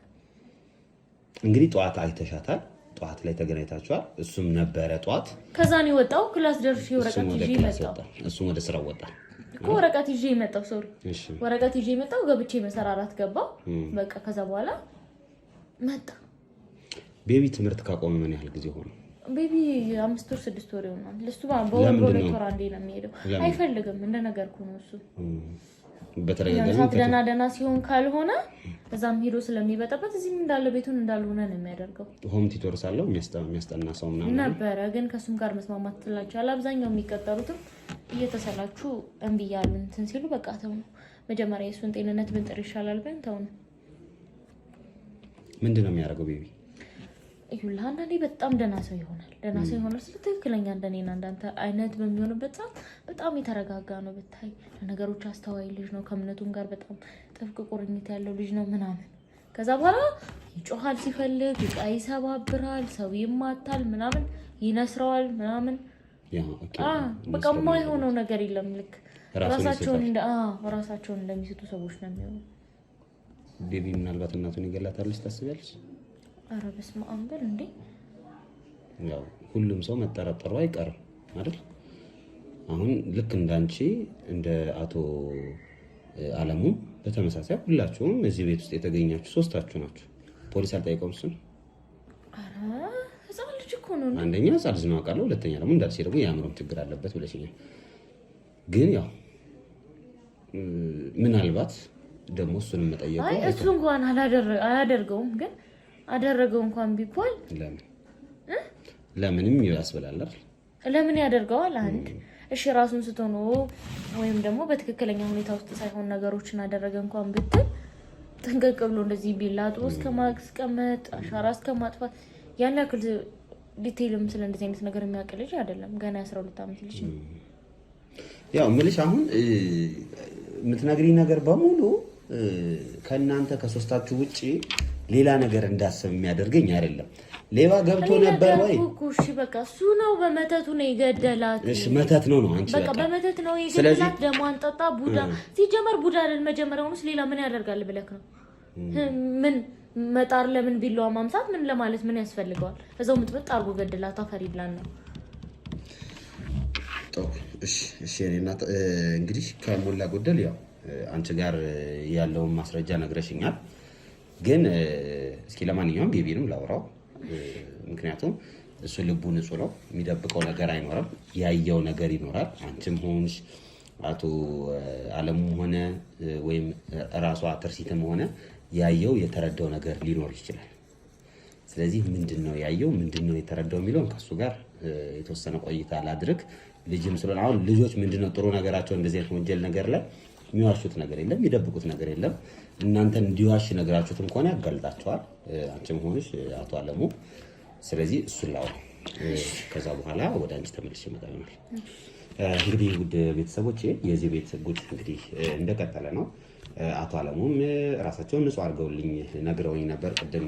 እንግዲህ ጧት አይተሻታል ጧት ላይ ተገናኝታችኋል እሱም ነበረ ጧት ከዛ ነው የወጣው ክላስ ደርሼ ወረቀት ይዤ መጣሁ እሱም ወደ ስራ ወጣ እኮ ወረቀት ይዤ መጣሁ ሶሪ ወረቀት ይዤ መጣሁ ገብቼ መሰራራት ገባው በቃ ከዛ በኋላ መጣ ቤቢ ትምህርት ካቆመ ምን ያህል ጊዜ ሆነ ቤቢ 5 ወር 6 ወር ይሆናል ለሱ በወር አንዴ ነው የሚሄደው አይፈልግም እንደነገርኩ ነው እሱ በተረጋጋሚ ደና ሲሆን ካልሆነ እዛም ሄዶ ስለሚበጠበት እዚህም እንዳለ ቤቱን እንዳልሆነ ነው የሚያደርገው። ሆም ቲቶርስ አለው የሚያስጠና ሰው ምናምን ነበረ፣ ግን ከሱም ጋር መስማማት ትላቻል። አብዛኛው የሚቀጠሩትም እየተሰላችሁ እምቢ እያሉ እንትን ሲሉ በቃ ተው ነው መጀመሪያ የእሱን ጤንነት ብንጥር ይሻላል ብለን ተው ነው። ምንድን ነው የሚያደርገው ቤቢ? ይሁላ አንዳንዴ በጣም ደህና ሰው ይሆናል። ደህና ሰው ይሆናል ስለ ትክክለኛ እንደኔና እንዳንተ አይነት በሚሆንበት ሰዓት በጣም የተረጋጋ ነው ብታይ። ለነገሮች አስተዋይ ልጅ ነው። ከእምነቱም ጋር በጣም ጥብቅ ቁርኝት ያለው ልጅ ነው ምናምን። ከዛ በኋላ ይጮሃል ሲፈልግ፣ ዕቃ ይሰባብራል፣ ሰው ይማታል፣ ምናምን ይነስረዋል ምናምን። በቃ የማይሆነው ነገር የለም። ልክ ራሳቸውን እንደሚስቱ ሰዎች ነው የሚሆኑ። ቤቢ ምናልባት እናቱን ይገላታለች ታስቢያለች? ኧረ በስመ አብ በል እንዴ! ያው ሁሉም ሰው መጠራጠሩ አይቀርም አይደል? አሁን ልክ እንዳንቺ እንደ አቶ አለሙ በተመሳሳይ ሁላችሁም እዚህ ቤት ውስጥ የተገኛችሁ ሶስታችሁ ናችሁ። ፖሊስ አልጠየቀውም እሱን? ኧረ ህፃን ልጅ እኮ ነው። አንደኛ ህፃን ልጅ ነው አውቃለሁ። ሁለተኛ ደግሞ እንዳልሽ ደግሞ የአእምሮም ችግር አለበት ብለሽኛል። ግን ያው ምናልባት ደግሞ እሱንም መጠየቁ እሱ እንኳን አላደርገውም ግን አደረገው እንኳን ቢባል ለምንም ያስበላል አይደል? ለምን ያደርገዋል? አንድ እሺ ራሱን ስትሆኑ ወይም ደግሞ በትክክለኛ ሁኔታ ውስጥ ሳይሆን ነገሮችን አደረገ እንኳን ብትል ጥንቅቅ ብሎ እንደዚህ ቢላጡ እስከ ማስቀመጥ አሻራ እስከ ማጥፋት ያን ያክል ዲቴይልም ስለ እንደዚህ አይነት ነገር የሚያውቅ ልጅ አይደለም። ገና 12 ዓመት ልጅ ነው። ያው ምልሽ አሁን የምትነግሪኝ ነገር በሙሉ ከእናንተ ከሶስታችሁ ውጪ ሌላ ነገር እንዳስብ የሚያደርገኝ አይደለም። ሌባ ገብቶ ነበር ወይ? እሺ በቃ እሱ ነው በመተቱ ነው የገደላት። እሺ መተት ነው አንቺ በቃ በመተት ነው የገደላት። ደሞ አንጠጣ ቡዳ ሲጀመር ቡዳ አይደል መጀመሪያውስ ሌላ ምን ያደርጋል ብለክ ነው? ምን መጣር ለምን ቢላዋ ማምሳት ምን ለማለት ምን ያስፈልገዋል? እዛው ምጥብጥ አርጎ ገደላት። አፈሪ ብላን ነው። እሺ እኔና እንግዲህ ከሞላ ጎደል ያው አንቺ ጋር ያለውን ማስረጃ ነግረሽኛል። ግን እስኪ ለማንኛውም ቤቢንም ላውራው። ምክንያቱም እሱ ልቡ ንጹህ ነው፣ የሚደብቀው ነገር አይኖርም፣ ያየው ነገር ይኖራል። አንቺም ሆንሽ አቶ አለሙም ሆነ ወይም ራሷ ትርሲትም ሆነ ያየው የተረዳው ነገር ሊኖር ይችላል። ስለዚህ ምንድነው ያየው ምንድነው የተረዳው የሚለውን ከሱ ጋር የተወሰነ ቆይታ ላድርግ። ልጅም ስለሆነ አሁን ልጆች ምንድነው ጥሩ ነገራቸው እንደዚህ አይነት ወንጀል ነገር ላይ የሚዋሹት ነገር የለም፣ የሚደብቁት ነገር የለም። እናንተ እንዲዋሽ ነገራችሁትም ከሆነ ያጋልጣቸዋል፣ አንቺም ሆነሽ አቶ አለሙ። ስለዚህ እሱን ላውራ፣ ከዛ በኋላ ወደ አንቺ ተመልሼ እመጣለሁ። እንግዲህ ውድ ቤተሰቦቼ የዚህ ቤት ጉድ እንግዲህ እንደቀጠለ ነው። አቶ አለሙም ራሳቸውን ንጹህ አድርገውልኝ ነግረውኝ ነበር፣ ቅድም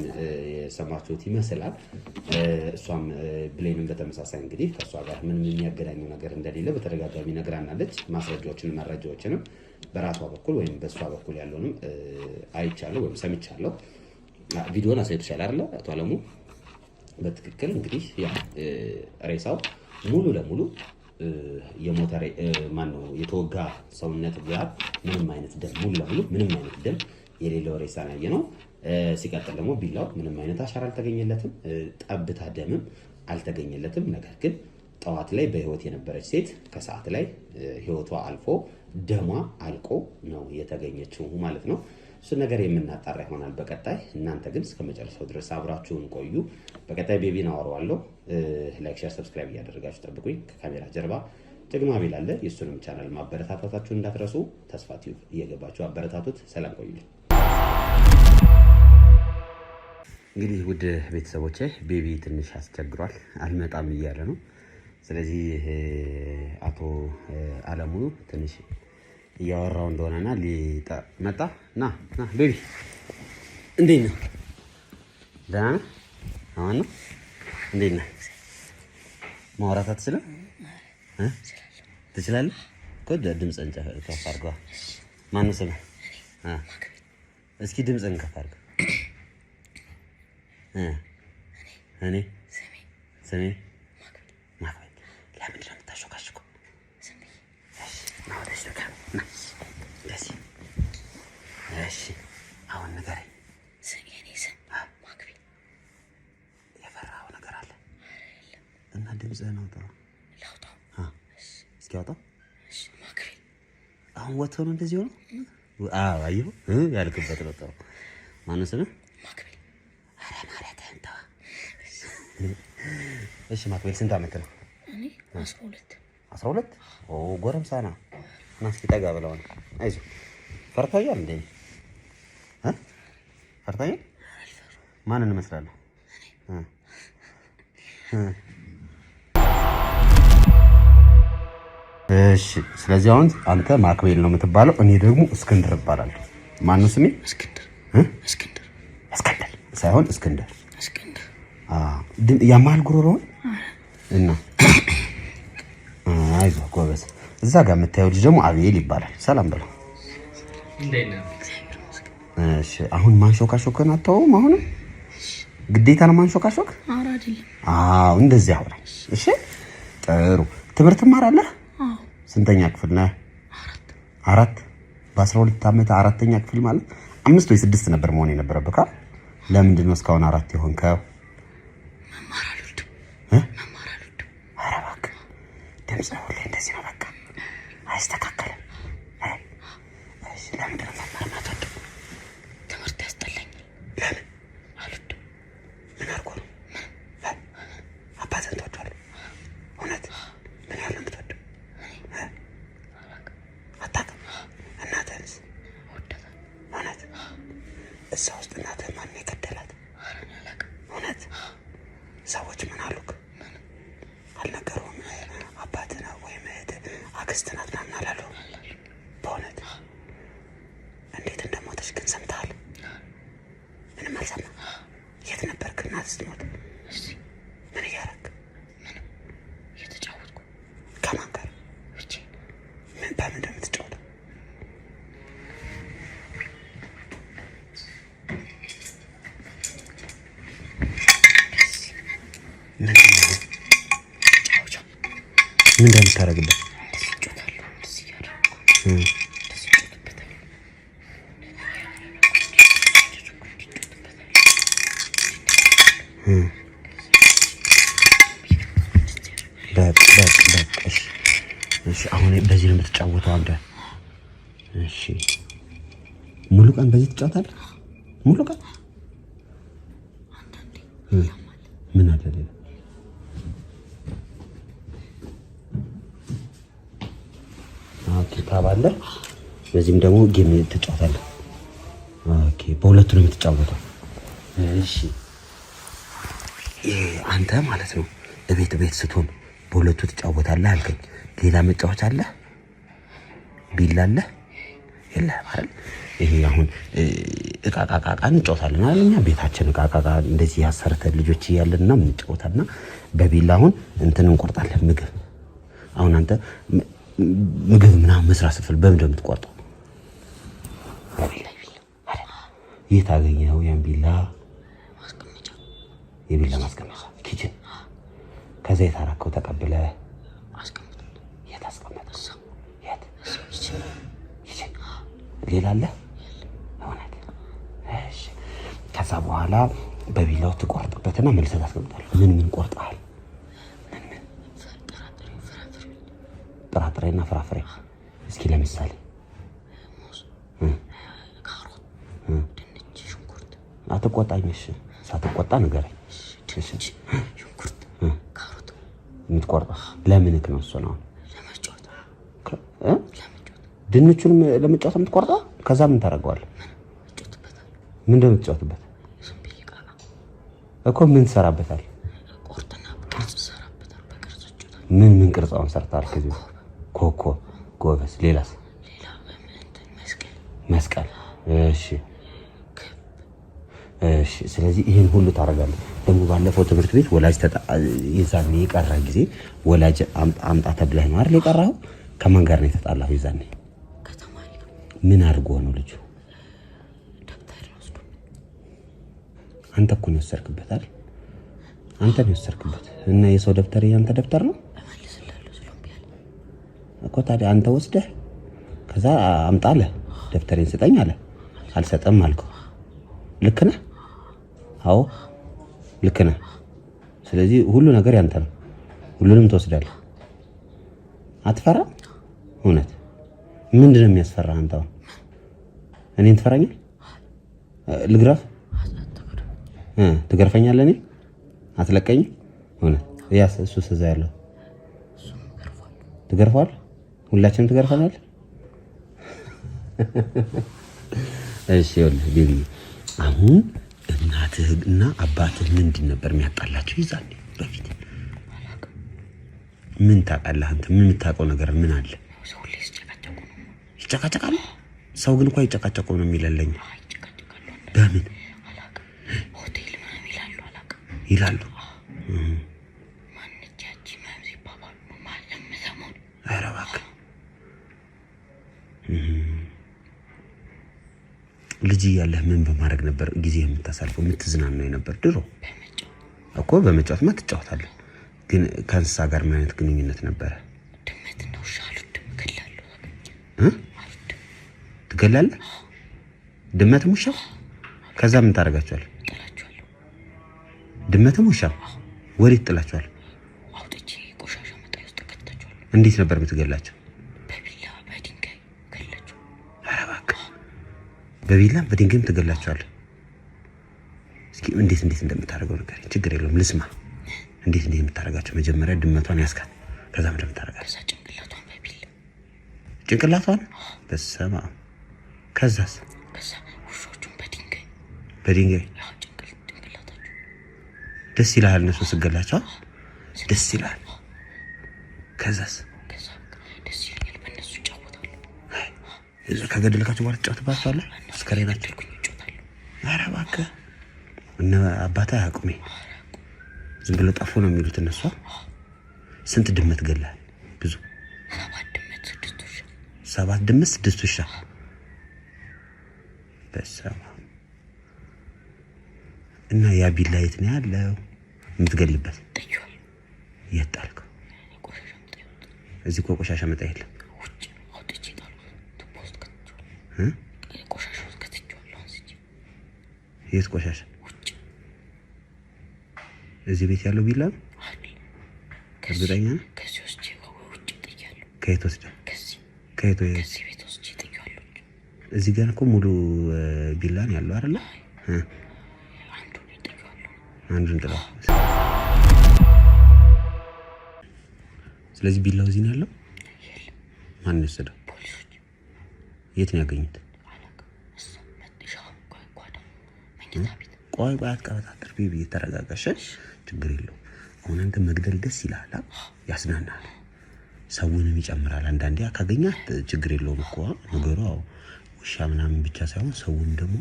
የሰማችሁት ይመስላል። እሷም ብሌንም በተመሳሳይ እንግዲህ ከእሷ ጋር ምንም የሚያገናኘው ነገር እንደሌለ በተደጋጋሚ ነግራናለች። ማስረጃዎችን መረጃዎችንም በራሷ በኩል ወይም በእሷ በኩል ያለውንም አይቻለሁ ወይም ሰምቻለሁ። ቪዲዮን አሳይቶሻል አይደለ አቶ አለሙ? በትክክል እንግዲህ ያ ሬሳው ሙሉ ለሙሉ የሞተር ማነው የተወጋ ሰውነት ጋር ምንም አይነት ደም ሙሉ ለሙሉ ምንም አይነት ደም የሌለው ሬሳ ነው ያየነው። ሲቀጥል ደግሞ ቢላው ምንም አይነት አሻራ አልተገኘለትም፣ ጠብታ ደምም አልተገኘለትም። ነገር ግን ጠዋት ላይ በህይወት የነበረች ሴት ከሰዓት ላይ ህይወቷ አልፎ ደሟ አልቆ ነው የተገኘችው ማለት ነው። እሱ ነገር የምናጣራ ይሆናል በቀጣይ። እናንተ ግን እስከ መጨረሻው ድረስ አብራችሁን ቆዩ። በቀጣይ ቤቢን አወራዋለሁ። ላይክ፣ ሼር፣ ሰብስክራይብ እያደረጋችሁ ጠብቁኝ። ከካሜራ ጀርባ ጀግና ቤል አለ። የእሱንም ቻናል ማበረታታታችሁን እንዳትረሱ። ተስፋ ቲዩብ እየገባችሁ አበረታቱት። ሰላም ቆዩልኝ። እንግዲህ ውድ ቤተሰቦቼ ቤቢ ትንሽ አስቸግሯል፣ አልመጣም እያለ ነው። ስለዚህ አቶ አለሙ ትንሽ እያወራው እንደሆነና መጣ። ና ቤቢ እንዴት ነህ? ደህና ነህ? አሁን ነው እንዴት ነህ? ማውራት አትችልም? ትችላለህ እኮ ድምፅህን ከፍ አድርገዋ። ማነው ስምህ? እስኪ ድምፅህን ከፍ አድርገው። እኔ ስሜ ማክቤል። ለምንድን ነው የምታሾካሽከው? እሺ አሁን ንገረኝ። የፈራኸው ነገር አለ እና ድምፅህን አውጣው። እስኪ አውጣው። አሁን ወጥቶ ነው እንደዚህ ሆኖ? አዎ አየሁ ያልክበት ነው። ማነው ስምህ? እሺ ማክቤል ስንት ዓመት ነው? እኔ 12 12? ኦ ጎረምሳ ነህ። እና እስኪ ጠጋ ብለው ነው። አይዞህ ፈርታኛል እንዴ? ፈርታኛል? ማንን እመስላለሁ? እሺ ስለዚህ አሁን አንተ ማክቤል ነው የምትባለው፣ እኔ ደግሞ እስክንድር እባላለሁ። ማነው ስሜ? እስክንድር ሳይሆን እስክንድር። ያማል ጉሮሮውን እና አይዞህ ጎበዝ። እዛ ጋር የምታየው ልጅ ደግሞ አቤል ይባላል። ሰላም በለው። እሺ አሁን ማንሾካሾክን አታውም? አሁንም ግዴታ ነው ማንሾካሾክ? ኧረ አይደለም። አዎ እንደዚህ አሁን። እሺ ጥሩ። ትምህርት ትማራለህ? ስንተኛ ክፍል ነህ? 4 በ12 ዓመት 4ኛ ክፍል ማለት 5 ወይ 6 ነበር መሆን የነበረብህ። ለምንድን ነው እስካሁን 4 የሆንከው? መማር አልወድም። ኧረ እባክህ ድምፅህ ሁሌ እንደዚህ ነው። በቃ አይስተካከልም። እሺ ለምንድን ነው መማር የማትወደው? ትምህርት ያስጠላኛል። ለምን? አልወድም። ምን አድርጎ ነው? አባትህን ትወደዋለህ? እውነት? ምን ያህል ነው የምትወደው? አታውቅም? እናትህንስ? እውነት? እዛ ውስጥ እናትህን ማን ነው የገደላት? እውነት? ሰዎች ምን አሉክ? አልነገሩህም? አባትህ ነው ወይም እህትህ አክስትህ ናት ምናምን አላሉህም? በእውነት? እንዴት እንደሞተች ግን ሰምተሃል? ምንም አልሰማህም? የት ነበርክ እናትህ ስትሞት? ምን እያደረግክ? እየተጫወትኩ። ከማን ጋር? በምን እንደምትጫወተው? ምን እንደምታደርግበት? እሺ አሁን በዚህ ነው የምትጫወተው አንተ? እሺ ሙሉ ቀን በዚህ ትጫወታለህ? ሙሉ ቀን? ምን አለ ሌላ? ኦኬ ታባለህ። በዚህም ደግሞ ጌም ትጫወታለህ። ኦኬ በሁለቱ ነው የምትጫወተው። እሺ አንተ ማለት ነው ቤት ስትሆን በሁለቱ ትጫወታለህ አልከኝ። ሌላ መጫወቻ አለ? ቢላ አለ? የለህም አይደል? ይሄ አሁን እቃቃቃ እንጫወታለን አይደል? እኛ ቤታችን እቃቃቃ እንደዚህ ያሰርተን ልጆች እያለንና እንጫወታልና በቢላ አሁን እንትን እንቆርጣለን። ምግብ አሁን አንተ ምግብ ምናምን መስራት ስትፈልግ በምን እንደምትቆርጠው? በቢላ የት አገኘኸው ያን ቢላ? ማስቀመጫ። የቢላ ማስቀመጫ ኪችን። ከዛ የት አደረከው? ተቀብለህ አስቀምጠው። የት አስቀመጥከው? የት? ሌላ አለ? እውነት? እሺ ከዛ በኋላ በቢላው ትቆርጥበትና መልሰህ ታስቀምጣለህ። ምን ቆርጠሃል? ምን? ጥራጥሬና ፍራፍሬ። እስኪ ለምሳሌ ሙዝ፣ ካሮት፣ ድንች፣ ሽንኩርት። አትቆጣኝ። እሺ ሳትቆጣ ንገረኝ። ድንች፣ ሽንኩርት፣ ካሮት የምትቆርጠው ለምንክ ነው? እሱ ነው ለመጫወት። ድንቹንም ለመጫወት የምትቆርጠው? ከዛ ምን ታደርገዋለህ? ምን እንደምትጫወትበት እኮ ምን ትሰራበታል? ቆርጥና ቅርጽ ሰራበታል። በቅርጽ ጫወታል። ምን ቅርጻውን ሰርታል? ከዚህ ኮከብ። ጎበዝ። ሌላስ? ሌላ መስቀል። እሺ ስለዚህ ይሄን ሁሉ ታደርጋለህ። ደግሞ ባለፈው ትምህርት ቤት ወላጅ የዛኔ የቀረ ጊዜ ወላጅ አምጣ ተብለህ ነው አይደል የቀረኸው? ከማን ጋር ነው የተጣላኸው የዛኔ? ከተማሪ። ምን አድርጎ ነው ልጁ? ደብተር ወስዶ። አንተ እኮ ነው የወሰድክበት አይደል? አንተ ነው የወሰድክበት። እና የሰው ደብተር ያንተ ደብተር ነው እመልስልሃለሁ ስለምቢያለ እኮ። ታዲያ አንተ ወስደህ ከዛ አምጣለ ደብተሬን ስጠኝ አለ። አልሰጠም አልከው። ልክ ነህ? አዎ ልክ ነህ። ስለዚህ ሁሉ ነገር ያንተ ነው። ሁሉንም ትወስዳለህ። አትፈራም? እውነት? ምንድን ነው የሚያስፈራህ አንተ? እኔን ትፈራኛል? ልግረፍ ትገርፈኛለህ? እኔ አትለቀኝም? ሆነ ያስ እሱ እዛ ያለው ትገርፈዋል። ሁላችንም ትገርፈናል። እሺ ይኸውልህ ቤቢ፣ አሁን እናትህ እና አባትህ ምንድን ነበር የሚያጣላቸው ይዛኔ በፊት? ምን ታውቃለህ አንተ? ምን የምታውቀው ነገር ምን አለ? ይጨቃጨቃሉ። ሰው ግን እኮ ይጨቃጨቁ ነው የሚለለኝ። በምን ይላሉ? ኧረ እባክህ ልጅ እያለህ ምን በማድረግ ነበር ጊዜ የምታሳልፈው የምትዝናናው የነበር? ድሮ እኮ በመጫወትማ ትጫወታለህ፣ ግን ከእንስሳ ጋር ምን አይነት ግንኙነት ነበረ? ትገላለህ? ድመትም ውሻ? ከዛ ምን ታደርጋቸዋለህ? ድመትም ውሻ ወዴት ጥላቸዋለህ? እንዴት ነበር የምትገላቸው? በቢላ በድንጋይም ትገላቸዋለህ? እስኪ እንዴት እንደምታደርገው ነገር ችግር የለውም ልስማ። እንዴት የምታደርጋቸው? መጀመሪያ ድመቷን ያስካት፣ ከዛ ምን እንደምታደርጋቸው? ጭንቅላቷን በሰማ ከዛስ? ውሾቹን በድንጋይ ደስ ይልሃል? እነሱ ስገላቸው ደስ ይልሃል? ከዛስ? ደስ ይለኛል። በእነሱ እጫወታለሁ። ከገደልካቸው በኋላ ትጫወትባቸዋለህ? አስከሬናቸው? ኧረ እባክህ እነ አባትህ አያውቁም። ዝም ብሎ ጠፉ ነው የሚሉት እነሱ። ስንት ድመት ገላል? ብዙ 7 ድመት 6 ውሻ። በሰማ እና ያ ቢላ የት ነው ያለው የምትገልበት? የት ጣልከው? እዚህ እኮ ቆሻሻ መጣ የለም። የት ቆሻሻ? እዚህ ቤት ያለው ቢላ ነው? እርግጠኛ ነህ? ከየት ወስደህ? ከየት? እዚህ ጋር እኮ ሙሉ ቢላ ነው ያለው አይደለ? አንዱን ጥለው። ስለዚህ ቢላው እዚህ ነው ያለው። ማን ወሰደው? የት ነው ያገኙት? ቆይ አትቀበጣጥር ቤቢ፣ ተረጋጋሽ። ችግር የለውም። አሁን አንተ መግደል ደስ ይላል፣ ያስናናል፣ ሰውንም ይጨምራል። አንዳንዴ ካገኛት ችግር የለውም እኮ ነገሩ። ውሻ ምናምን ብቻ ሳይሆን ሰውን ደግሞ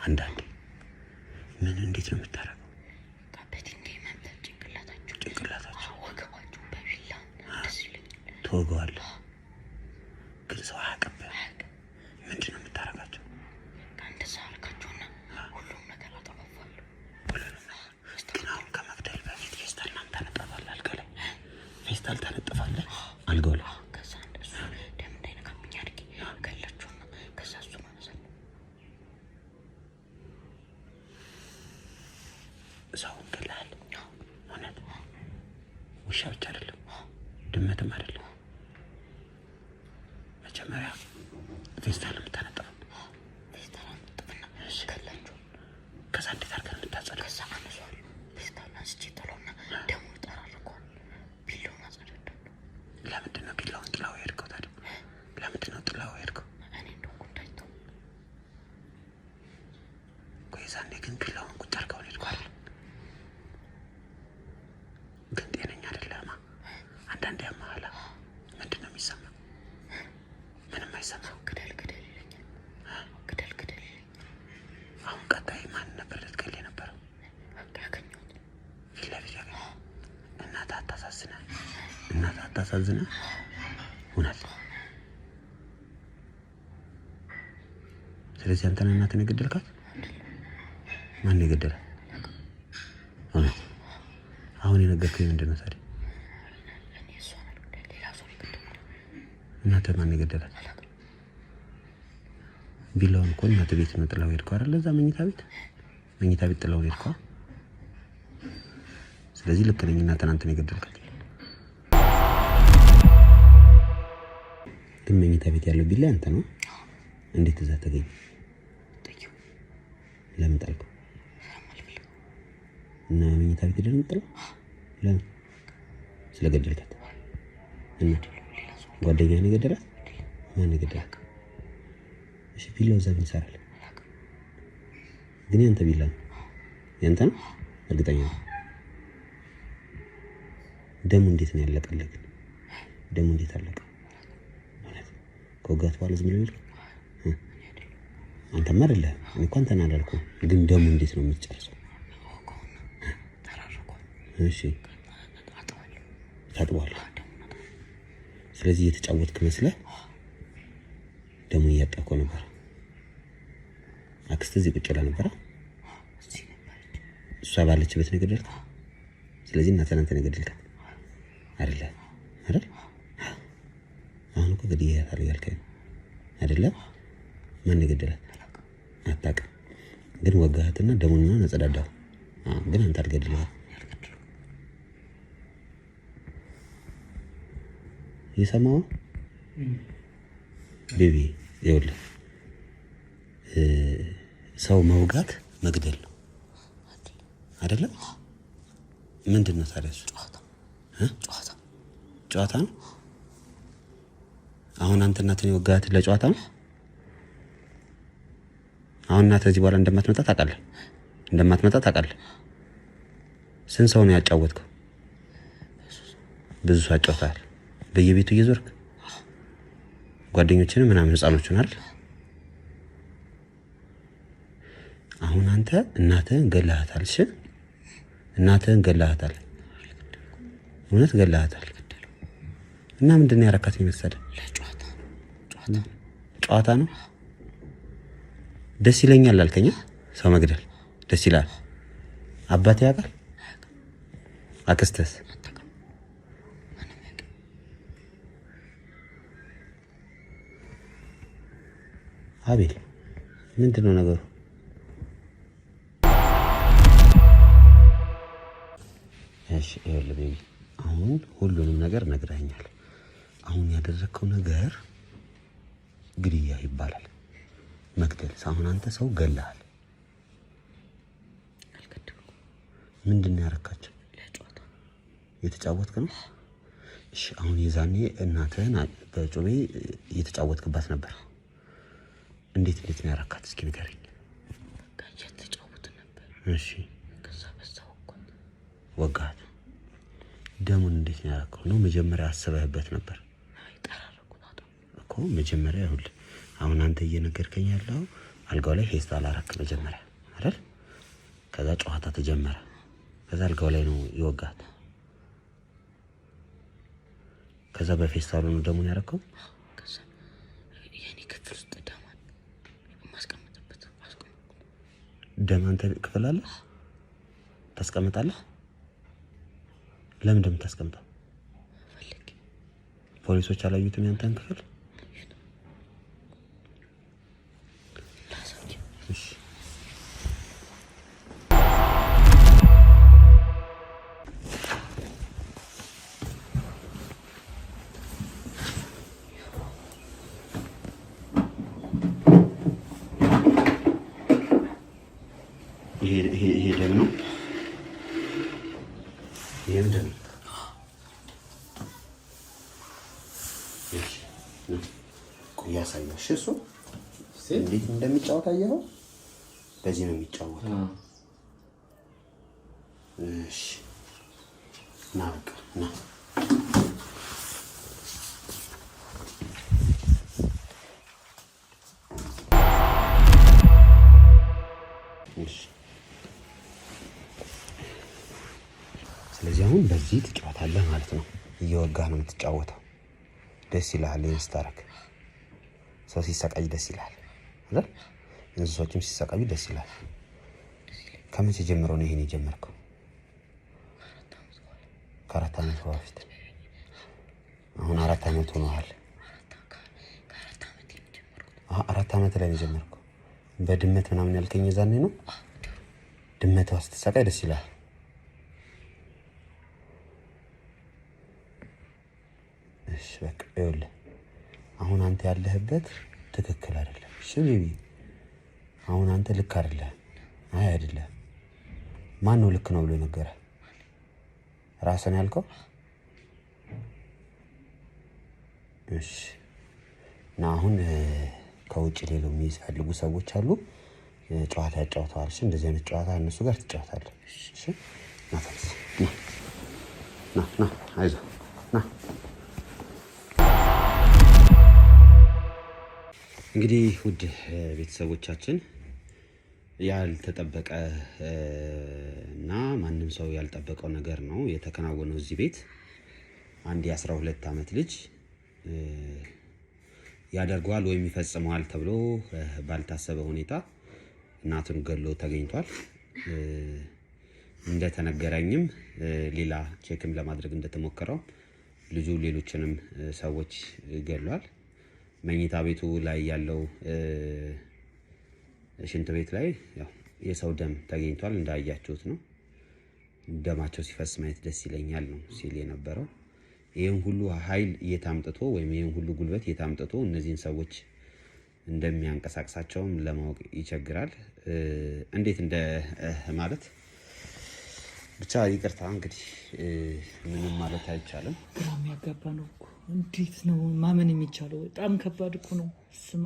አንዳንዴ ምን እንዴት ነው የምታረገው? ጭንቅላታቸው ትወገዋለህ፣ ግን ሰው አያውቅብህ። ምንድን ነው የምታረጋቸው? ግን አሁን ከመግደል በፊት ፌስታል ምናምን ታነጥፋለህ፣ አልጋ ላይ ፌስታል ታነጥፋለህ፣ አልጋው ላይ። ሰውን ገላል። እውነት ውሻ ብቻ አይደለም ድመትም አይደለም። መጀመሪያ ፌስታል የምታነጥፈው ከዛ እንዴት አድርገን የምታጸዳው? ከዛ አነሷል ፌስታል አንስቼ ጥለውና ደሞ ይጠራርገዋል። ቢላውን አጸዳዳለሁ። ለምንድን ነው ቢላውን ጥላው የሄድከው ታዲያ? ለምንድን ነው ጥላው የሄድከው? እኔ እንደውም እንዳይተው ቆይ። ዛኔ ግን ቢላውን ቁጭ አድርገው ነው የሄድከው አይደል? ግን ጤነኛ አይደለህማ። አንዳንዴ ያማሃል። ምንድን ነው የሚሰማው? ምንም አይሰማም። ግደል ይለኛል። አሁን ቀጣይ ማን ነበር ልትገል የነበረው? ያገኘሁት ፊት ለፊት ያገኘሁት። እናትህ አታሳዝንህ? እውነት። ስለዚህ አንተን እናትህን የገደልካት? ማን የገደላት? እውነት። አሁን የነገርከኝ ምንድን ነው ታዲያ? እናትህ ማን የገደላት? ቢላውን እኮ እናትህ ቤት ነው ጥላው ሄድከው አይደል? እዛ መኝታ ቤት ጥላው ሄድከው። ስለዚህ ልክ ነኝ። እናትህን አንተ ነው የገደልካት። ግን መኝታ ቤት ያለው ቢላ አንተ ነው። እንዴት እዛ ተገኘ? ለምን ጣልከው? እና መኝታ ቤት ሄደህ ጥለው? ለምን? ስለገደልካት እና ጓደኛህ ነው የገደላት? ማን የገደላት? እሺ ቢላው እዛ ምን ይሰራል? ግን ያንተ ቢላ ነው ያንተ ነው? እርግጠኛ ነኝ። ደሙ እንዴት ነው ያለቀልህ? ደሙ እንዴት አለቀ? ማለት ከወጋት በኋላ ዝም ብሎ ይልቅ አንተማ አይደለህ እኔ እኮ አንተን አላልኩም። ግን ደሙ እንዴት ነው የምትጨርሰው? እሺ ታጥቧል። ስለዚህ እየተጫወትክ መስለህ ደሙ እያጠብከው ነበር። አክስት እዚህ ቁጭ ብላ ነበር። እሷ ባለችበት ነው የገደልከው። ስለዚህ እናትህን አንተ ነው የገደልካት አይደለ? አይደል? አሁን እኮ ገድያታለሁ ያልከኝ አይደለ? ማን የገደላት? አታውቅም። ግን ወጋሃትና ደሙንና ነጸዳዳው። ግን አንተ አልገደልህም። የሰማው ቤቢ ይኸውልህ ሰው መውጋት መግደል ነው አይደለም? ምንድነው ታዲያ? ጨዋታ ነው። አሁን አንተ እናትህን የወጋሃት ለጨዋታ ነው? አሁን እናትህ እዚህ በኋላ እንደማትመጣ ታውቃለህ? ስንት ሰው ነው ያጫወትከው? ብዙ ሰው አጫውተሃል። በየቤቱ እየዞርክ ጓደኞችን ምናምን ህፃኖችን አይደል? አሁን አንተ እናትህን ገለሃታል። እሺ እናትህን ገለሃታል። እውነት ገለሃታል። እና ምንድን ነው ያረካት መሰለህ? ጨዋታ ነው። ደስ ይለኛል አልከኝ። ሰው መግደል ደስ ይላል። አባቴ ያውቃል? አክስትስ? አቤል ምንድን ነው ነገሩ? እሺ ይኸውልህ ቤቢ አሁን ሁሉንም ነገር ነግረኸኛል። አሁን ያደረግከው ነገር ግድያ ይባላል። መግደል። አሁን አንተ ሰው ገለሃል። ምንድን ነው ያረካቸው? የተጫወትክ ነው? እሺ አሁን የዛኔ እናትህን በጩቤ እየተጫወትክባት ነበር። እንዴት ነው ያረካት? እስኪ ንገረኝ። እየተጫወትን ነበር። እሺ ከዛ በዛው እኮ ወጋት። ደሙን እንዴት ነው ያረከው? ነው መጀመሪያ አስበህበት ነበር? እኮ መጀመሪያ ይኸውልህ አሁን አንተ እየነገርከኝ ያለው አልጋው ላይ ፌስታል አረክ መጀመሪያ አይደል? ከዛ ጨዋታ ተጀመረ። ከዛ አልጋው ላይ ነው ይወጋት። ከዛ በፌስታሉ ነው ደሙን ያረከው። ከዛ የኔ ክፍል ውስጥ ደማን ማስቀመጥበት አስቀምጥኩት። ደም አንተ ክፍል አለ ታስቀምጣለህ? ለምን ደም ታስቀምጣው? ፈልጌ። ፖሊሶች አላዩትም ያንተን ክፍል? እሺ ይሄ ደም ነው። ይሄም ደም ቆይ ያሳየሽ። እሱ እንዴት እንደሚጫወት አየኸው? በዚህ ነው የሚጫወተው። እሺ ና በቃ ና። ስለዚህ አሁን በዚህ ትጫወታለህ ማለት ነው። እየወጋህ ነው የምትጫወተው። ደስ ይልሃል ይሄን ስታረግ። ሰው ሲሰቃይ ደስ ይልሃል አይደል? እንስሶችም ሲሰቃዩ ደስ ይላል። ከመቼ ጀምሮ ነው ይሄን የጀመርከው? ከአራት ዓመት በፊት። አሁን 4 ዓመት ሆኗል። 4 ዓመት ላይ ነው የጀመርከው። በድመት ምናምን ያልከኝ ዛኔ ነው? ድመቷ ስትሰቃይ ደስ ይላል። እሺ በቃ ይኸውልህ አሁን አንተ ያለህበት ትክክል አይደለም። እሺ ቤቢ አሁን አንተ ልክ አይደለም። አይ አይደለም። ማን ነው ልክ ነው ብሎ ነገረ? ራስን ያልከው? እሺ እና አሁን ከውጭ ሌላው የሚፈልጉ ሰዎች አሉ። ጨዋታ ያጫውተዋል። እሺ እንደዚህ አይነት ጨዋታ እነሱ ጋር ትጫወታለህ። እሺ ና ተነስ። ና አይዞህ ና። እንግዲህ ውድ ቤተሰቦቻችን ያልተጠበቀ እና ማንም ሰው ያልጠበቀው ነገር ነው የተከናወነው እዚህ ቤት። አንድ የ12 ዓመት ልጅ ያደርገዋል ወይም ይፈጽመዋል ተብሎ ባልታሰበ ሁኔታ እናቱን ገሎ ተገኝቷል። እንደተነገረኝም ሌላ ቼክም ለማድረግ እንደተሞከረው ልጁ ሌሎችንም ሰዎች ገሏል። መኝታ ቤቱ ላይ ያለው ሽንት ቤት ላይ ያው የሰው ደም ተገኝቷል። እንዳያችሁት ነው። ደማቸው ሲፈስ ማየት ደስ ይለኛል ነው ሲል የነበረው። ይሄን ሁሉ ኃይል እየታምጥቶ ወይም ይሄን ሁሉ ጉልበት እየታምጥቶ እነዚህን ሰዎች እንደሚያንቀሳቅሳቸውም ለማወቅ ይቸግራል። እንዴት እንደ ማለት ብቻ ይቅርታ እንግዲህ ምንም ማለት አይቻልም። ግራ የሚያጋባ ነው እኮ እንዴት ነው ማመን የሚቻለው? በጣም ከባድ እኮ ነው። ስማ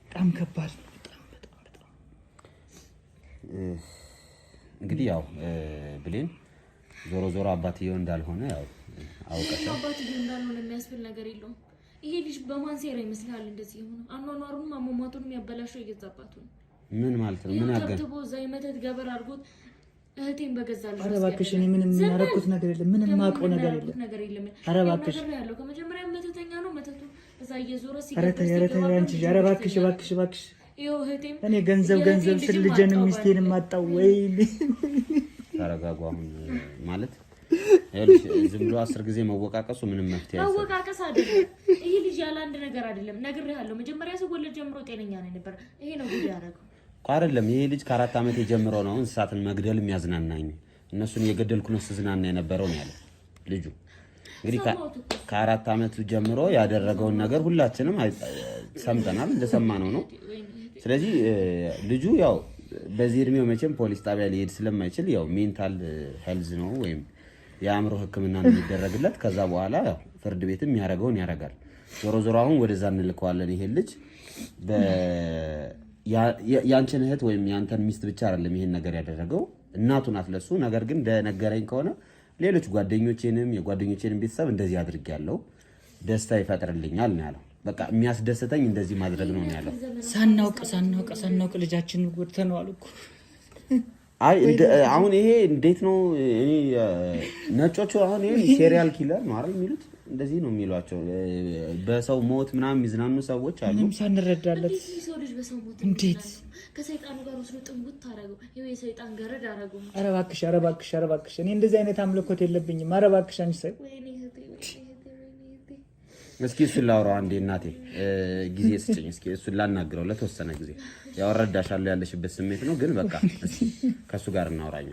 በጣም ከባድ ነው። በጣም እንግዲህ ያው ብሌን ዞሮ አባትየው እንዳልሆነ ያው አውቀሻል። አባትየው እንዳልሆነ የሚያስብል ነገር የለውም። ይሄ ልጅ በማን ሴራ ይመስላል እንደዚህ የሆነው? አኗኗሩንም አሟሟቱንም ያበላሸው የገዛባቱ ነው። ምን ማለት ነው? ምን ያገን ተብቶ ዘይ መተት ገበር አድርጎት እህቴን በገዛልሽ። ኧረ እባክሽ እኔ ምንም ያረኩት ነገር የለም። ምንም ማውቀው ነገር የለም። ኧረ እባክሽ ያለው ከመጀመሪያ መተተኛ ነው። መተቱ እዛ እየዞረ ሲገባ አንቺ ኧረ እባክሽ ይኸው እህቴም እኔ ገንዘብ ስል ልጄንም ሚስቴንም አጣው። ወይ ተረጋጉ። አሁን ማለት ዝም ብሎ 10 ጊዜ መወቃቀሱ ምንም መፍትሄ አይሰጥም። መወቃቀስ አይደለም። ይሄ ልጅ ያለ አንድ ነገር አይደለም። ነግሬሃለሁ። መጀመሪያ ሲወለድ ጀምሮ ጤነኛ ነበር። ይሄ ነው ጉድ ያደረገው አይደለም። ይሄ ልጅ ከ4 ዓመት ጀምሮ ነው እንስሳትን መግደል የሚያዝናናኝ። እነሱን የገደልኩ ነው ስዝናና የነበረው ነው ያለው ልጁ። እንግዲህ ከ4 ዓመት ጀምሮ ያደረገውን ነገር ሁላችንም ሰምተናል፣ እንደሰማነው ነው። ስለዚህ ልጁ ያው በዚህ እድሜው መቼም ፖሊስ ጣቢያ ሊሄድ ስለማይችል ያው ሜንታል ሄልዝ ነው ወይም የአእምሮ ሕክምና ነው የሚደረግለት። ከዛ በኋላ ያው ፍርድ ቤትም ያደረገውን ያደርጋል። ዞሮ አሁን ወደዛ እንልከዋለን። ይሄ ልጅ ያንቺን እህት ወይም ያንተን ሚስት ብቻ አይደለም ይሄን ነገር ያደረገው፣ እናቱ ናት ለሱ። ነገር ግን እንደነገረኝ ከሆነ ሌሎች የጓደኞቼንም ቤተሰብ እንደዚህ አድርጌያለሁ፣ ደስታ ይፈጥርልኛል ነው ያለው። በቃ የሚያስደስተኝ እንደዚህ ማድረግ ነው ያለው። ሳናውቅ ልጃችንን ጎድተነዋል እኮ። አይ አሁን ይሄ እንዴት ነው? እኔ ነጮቹ አሁን ይሄ ሴሪያል ኪለር ነው አይደል የሚሉት? እንደዚህ ነው የሚሏቸው። በሰው ሞት ምናምን የሚዝናኑ ሰዎች አሉ። ምንም ሳንረዳለት ሰው ልጅ በሰው ሞት እንዴት ከሰይጣኑ ጋር ወስዶ ጥንቡት ታረገው። ይሄ የሰይጣን ገረድ አረገው። ኧረ እባክሽ እኔ እንደዚህ አይነት አምልኮት የለብኝም። ኧረ እባክሽ አንቺ ሰው እስኪ እሱን ላውራው አንዴ። እናቴ ጊዜ ስጭኝ እስኪ እሱን ላናግረው ለተወሰነ ጊዜ። ያው እረዳሻለሁ ያለሽበት ስሜት ነው፣ ግን በቃ እስኪ ከሱ ጋር እናውራኛ።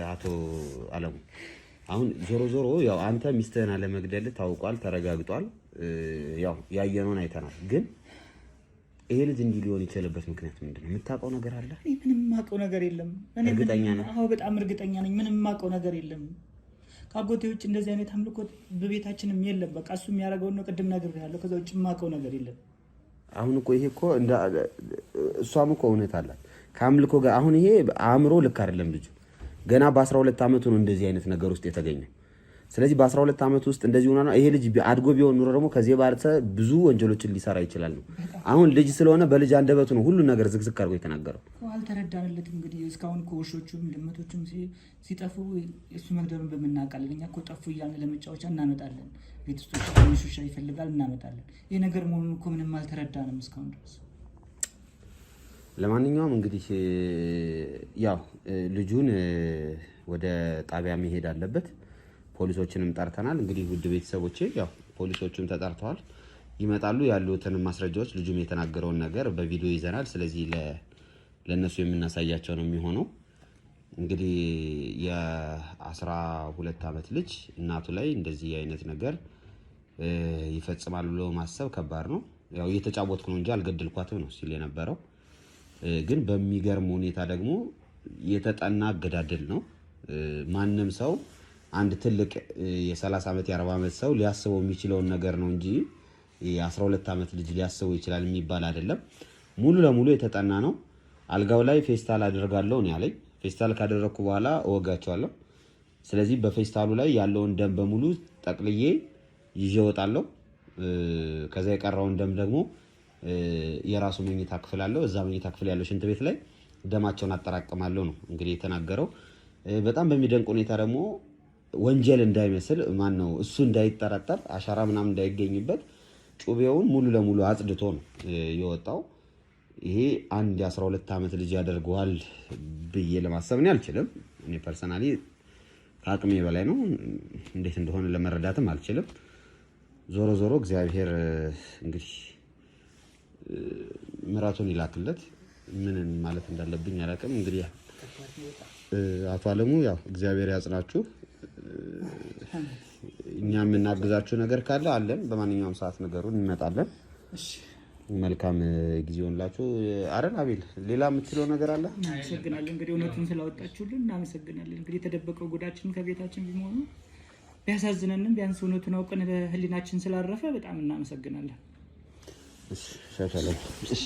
አቶ አለሙ አሁን ዞሮ ያው አንተ ሚስትህን አለመግደል ታውቋል፣ ተረጋግጧል። ያው ያየነውን አይተናል። ግን ይሄ ልጅ እንዲህ ሊሆን የቻለበት ምክንያት ምንድነው? የምታውቀው ነገር አለ? ምንም የማውቀው ነገር የለም። እርግጠኛ ነኝ? አዎ በጣም እርግጠኛ ነኝ። ምንም የማውቀው ነገር የለም። ከአጎቴ ውጭ እንደዚህ አይነት አምልኮት በቤታችንም የለም። በቃ እሱ የሚያደርገው ነው። ቅድም ነግሬሃለሁ። ከዛ ውጭ የማውቀው ነገር የለም። አሁን እኮ ይሄ እኮ እሷም እኮ እውነት አላት ከአምልኮ ጋር። አሁን ይሄ አእምሮ ልክ አይደለም ልጁ። ገና በ12 ዓመቱ ነው እንደዚህ አይነት ነገር ውስጥ የተገኘው። ስለዚህ በ12 ዓመቱ ውስጥ እንደዚህ ሆና ይሄ ልጅ አድጎ ቢሆን ኑሮ ደግሞ ከዚህ ባለፈ ብዙ ወንጀሎችን ሊሰራ ይችላል ነው። አሁን ልጅ ስለሆነ በልጅ አንደበቱ ነው ሁሉ ነገር ዝግዝግ አድርጎ የተናገረው። አልተረዳንለትም። እንግዲህ እስካሁን ከውሾቹም ድመቶቹም ሲጠፉ እሱ መግደሉን በምናውቃለን። እኛ እኮ ጠፉ እያልን ለመጫወቻ እናመጣለን። ቤት ውስጥ ትንሽ ውሻ ይፈልጋል እናመጣለን። ይህ ነገር መሆኑን እኮ ምንም አልተረዳንም እስካሁን ድረስ። ለማንኛውም እንግዲህ ያው ልጁን ወደ ጣቢያ መሄድ አለበት። ፖሊሶችንም ጠርተናል። እንግዲህ ውድ ቤተሰቦቼ ያው ፖሊሶቹም ተጠርተዋል፣ ይመጣሉ። ያሉትን ማስረጃዎች ልጁም የተናገረውን ነገር በቪዲዮ ይዘናል። ስለዚህ ለነሱ የምናሳያቸው ነው የሚሆነው። እንግዲህ የ12 ዓመት ልጅ እናቱ ላይ እንደዚህ አይነት ነገር ይፈጽማል ብሎ ማሰብ ከባድ ነው። ያው እየተጫወትኩ ነው እንጂ አልገደልኳትም ነው ሲል የነበረው። ግን በሚገርም ሁኔታ ደግሞ የተጠና አገዳደል ነው። ማንም ሰው አንድ ትልቅ የ30 ዓመት የ40 ዓመት ሰው ሊያስበው የሚችለውን ነገር ነው እንጂ የ12 ዓመት ልጅ ሊያስበው ይችላል የሚባል አይደለም። ሙሉ ለሙሉ የተጠና ነው። አልጋው ላይ ፌስታል አደርጋለሁ ነው ያለኝ። ፌስታል ካደረኩ በኋላ እወጋቸዋለሁ። ስለዚህ በፌስታሉ ላይ ያለውን ደም በሙሉ ጠቅልዬ ይዤ እወጣለሁ። ከዛ የቀረውን ደም ደግሞ የራሱ መኝታ ክፍል አለው። እዛ መኝታ ክፍል ያለው ሽንት ቤት ላይ ደማቸውን አጠራቅማለሁ ነው እንግዲህ የተናገረው። በጣም በሚደንቅ ሁኔታ ደግሞ ወንጀል እንዳይመስል ነው እሱ እንዳይጠረጠር አሻራ ምናምን እንዳይገኝበት ጩቤውን ሙሉ ለሙሉ አጽድቶ ነው የወጣው። ይሄ አንድ የ12 ዓመት ልጅ ያደርገዋል ብዬ ለማሰብ እኔ አልችልም። እኔ ፐርሰናሊ ከአቅሜ በላይ ነው። እንዴት እንደሆነ ለመረዳትም አልችልም። ዞሮ ዞሮ እግዚአብሔር እንግዲህ ምሕረቱን ይላክለት። ምን ማለት እንዳለብኝ አላውቅም። እንግዲህ አቶ አለሙ ያው እግዚአብሔር ያጽናችሁ። እኛ የምናግዛችሁ ነገር ካለ አለን። በማንኛውም ሰዓት ነገሩን እንመጣለን። መልካም ጊዜ ሆንላችሁ። አረን አቤል ሌላ የምትለው ነገር አለ? እናመሰግናለን። እንግዲህ እውነቱን ስላወጣችሁልን እናመሰግናለን። እንግዲህ የተደበቀው ጉዳችን ከቤታችን ቢሆኑ ቢያሳዝነንም ቢያንስ እውነቱን አውቀን ለህሊናችን ስላረፈ በጣም እናመሰግናለን። እሺ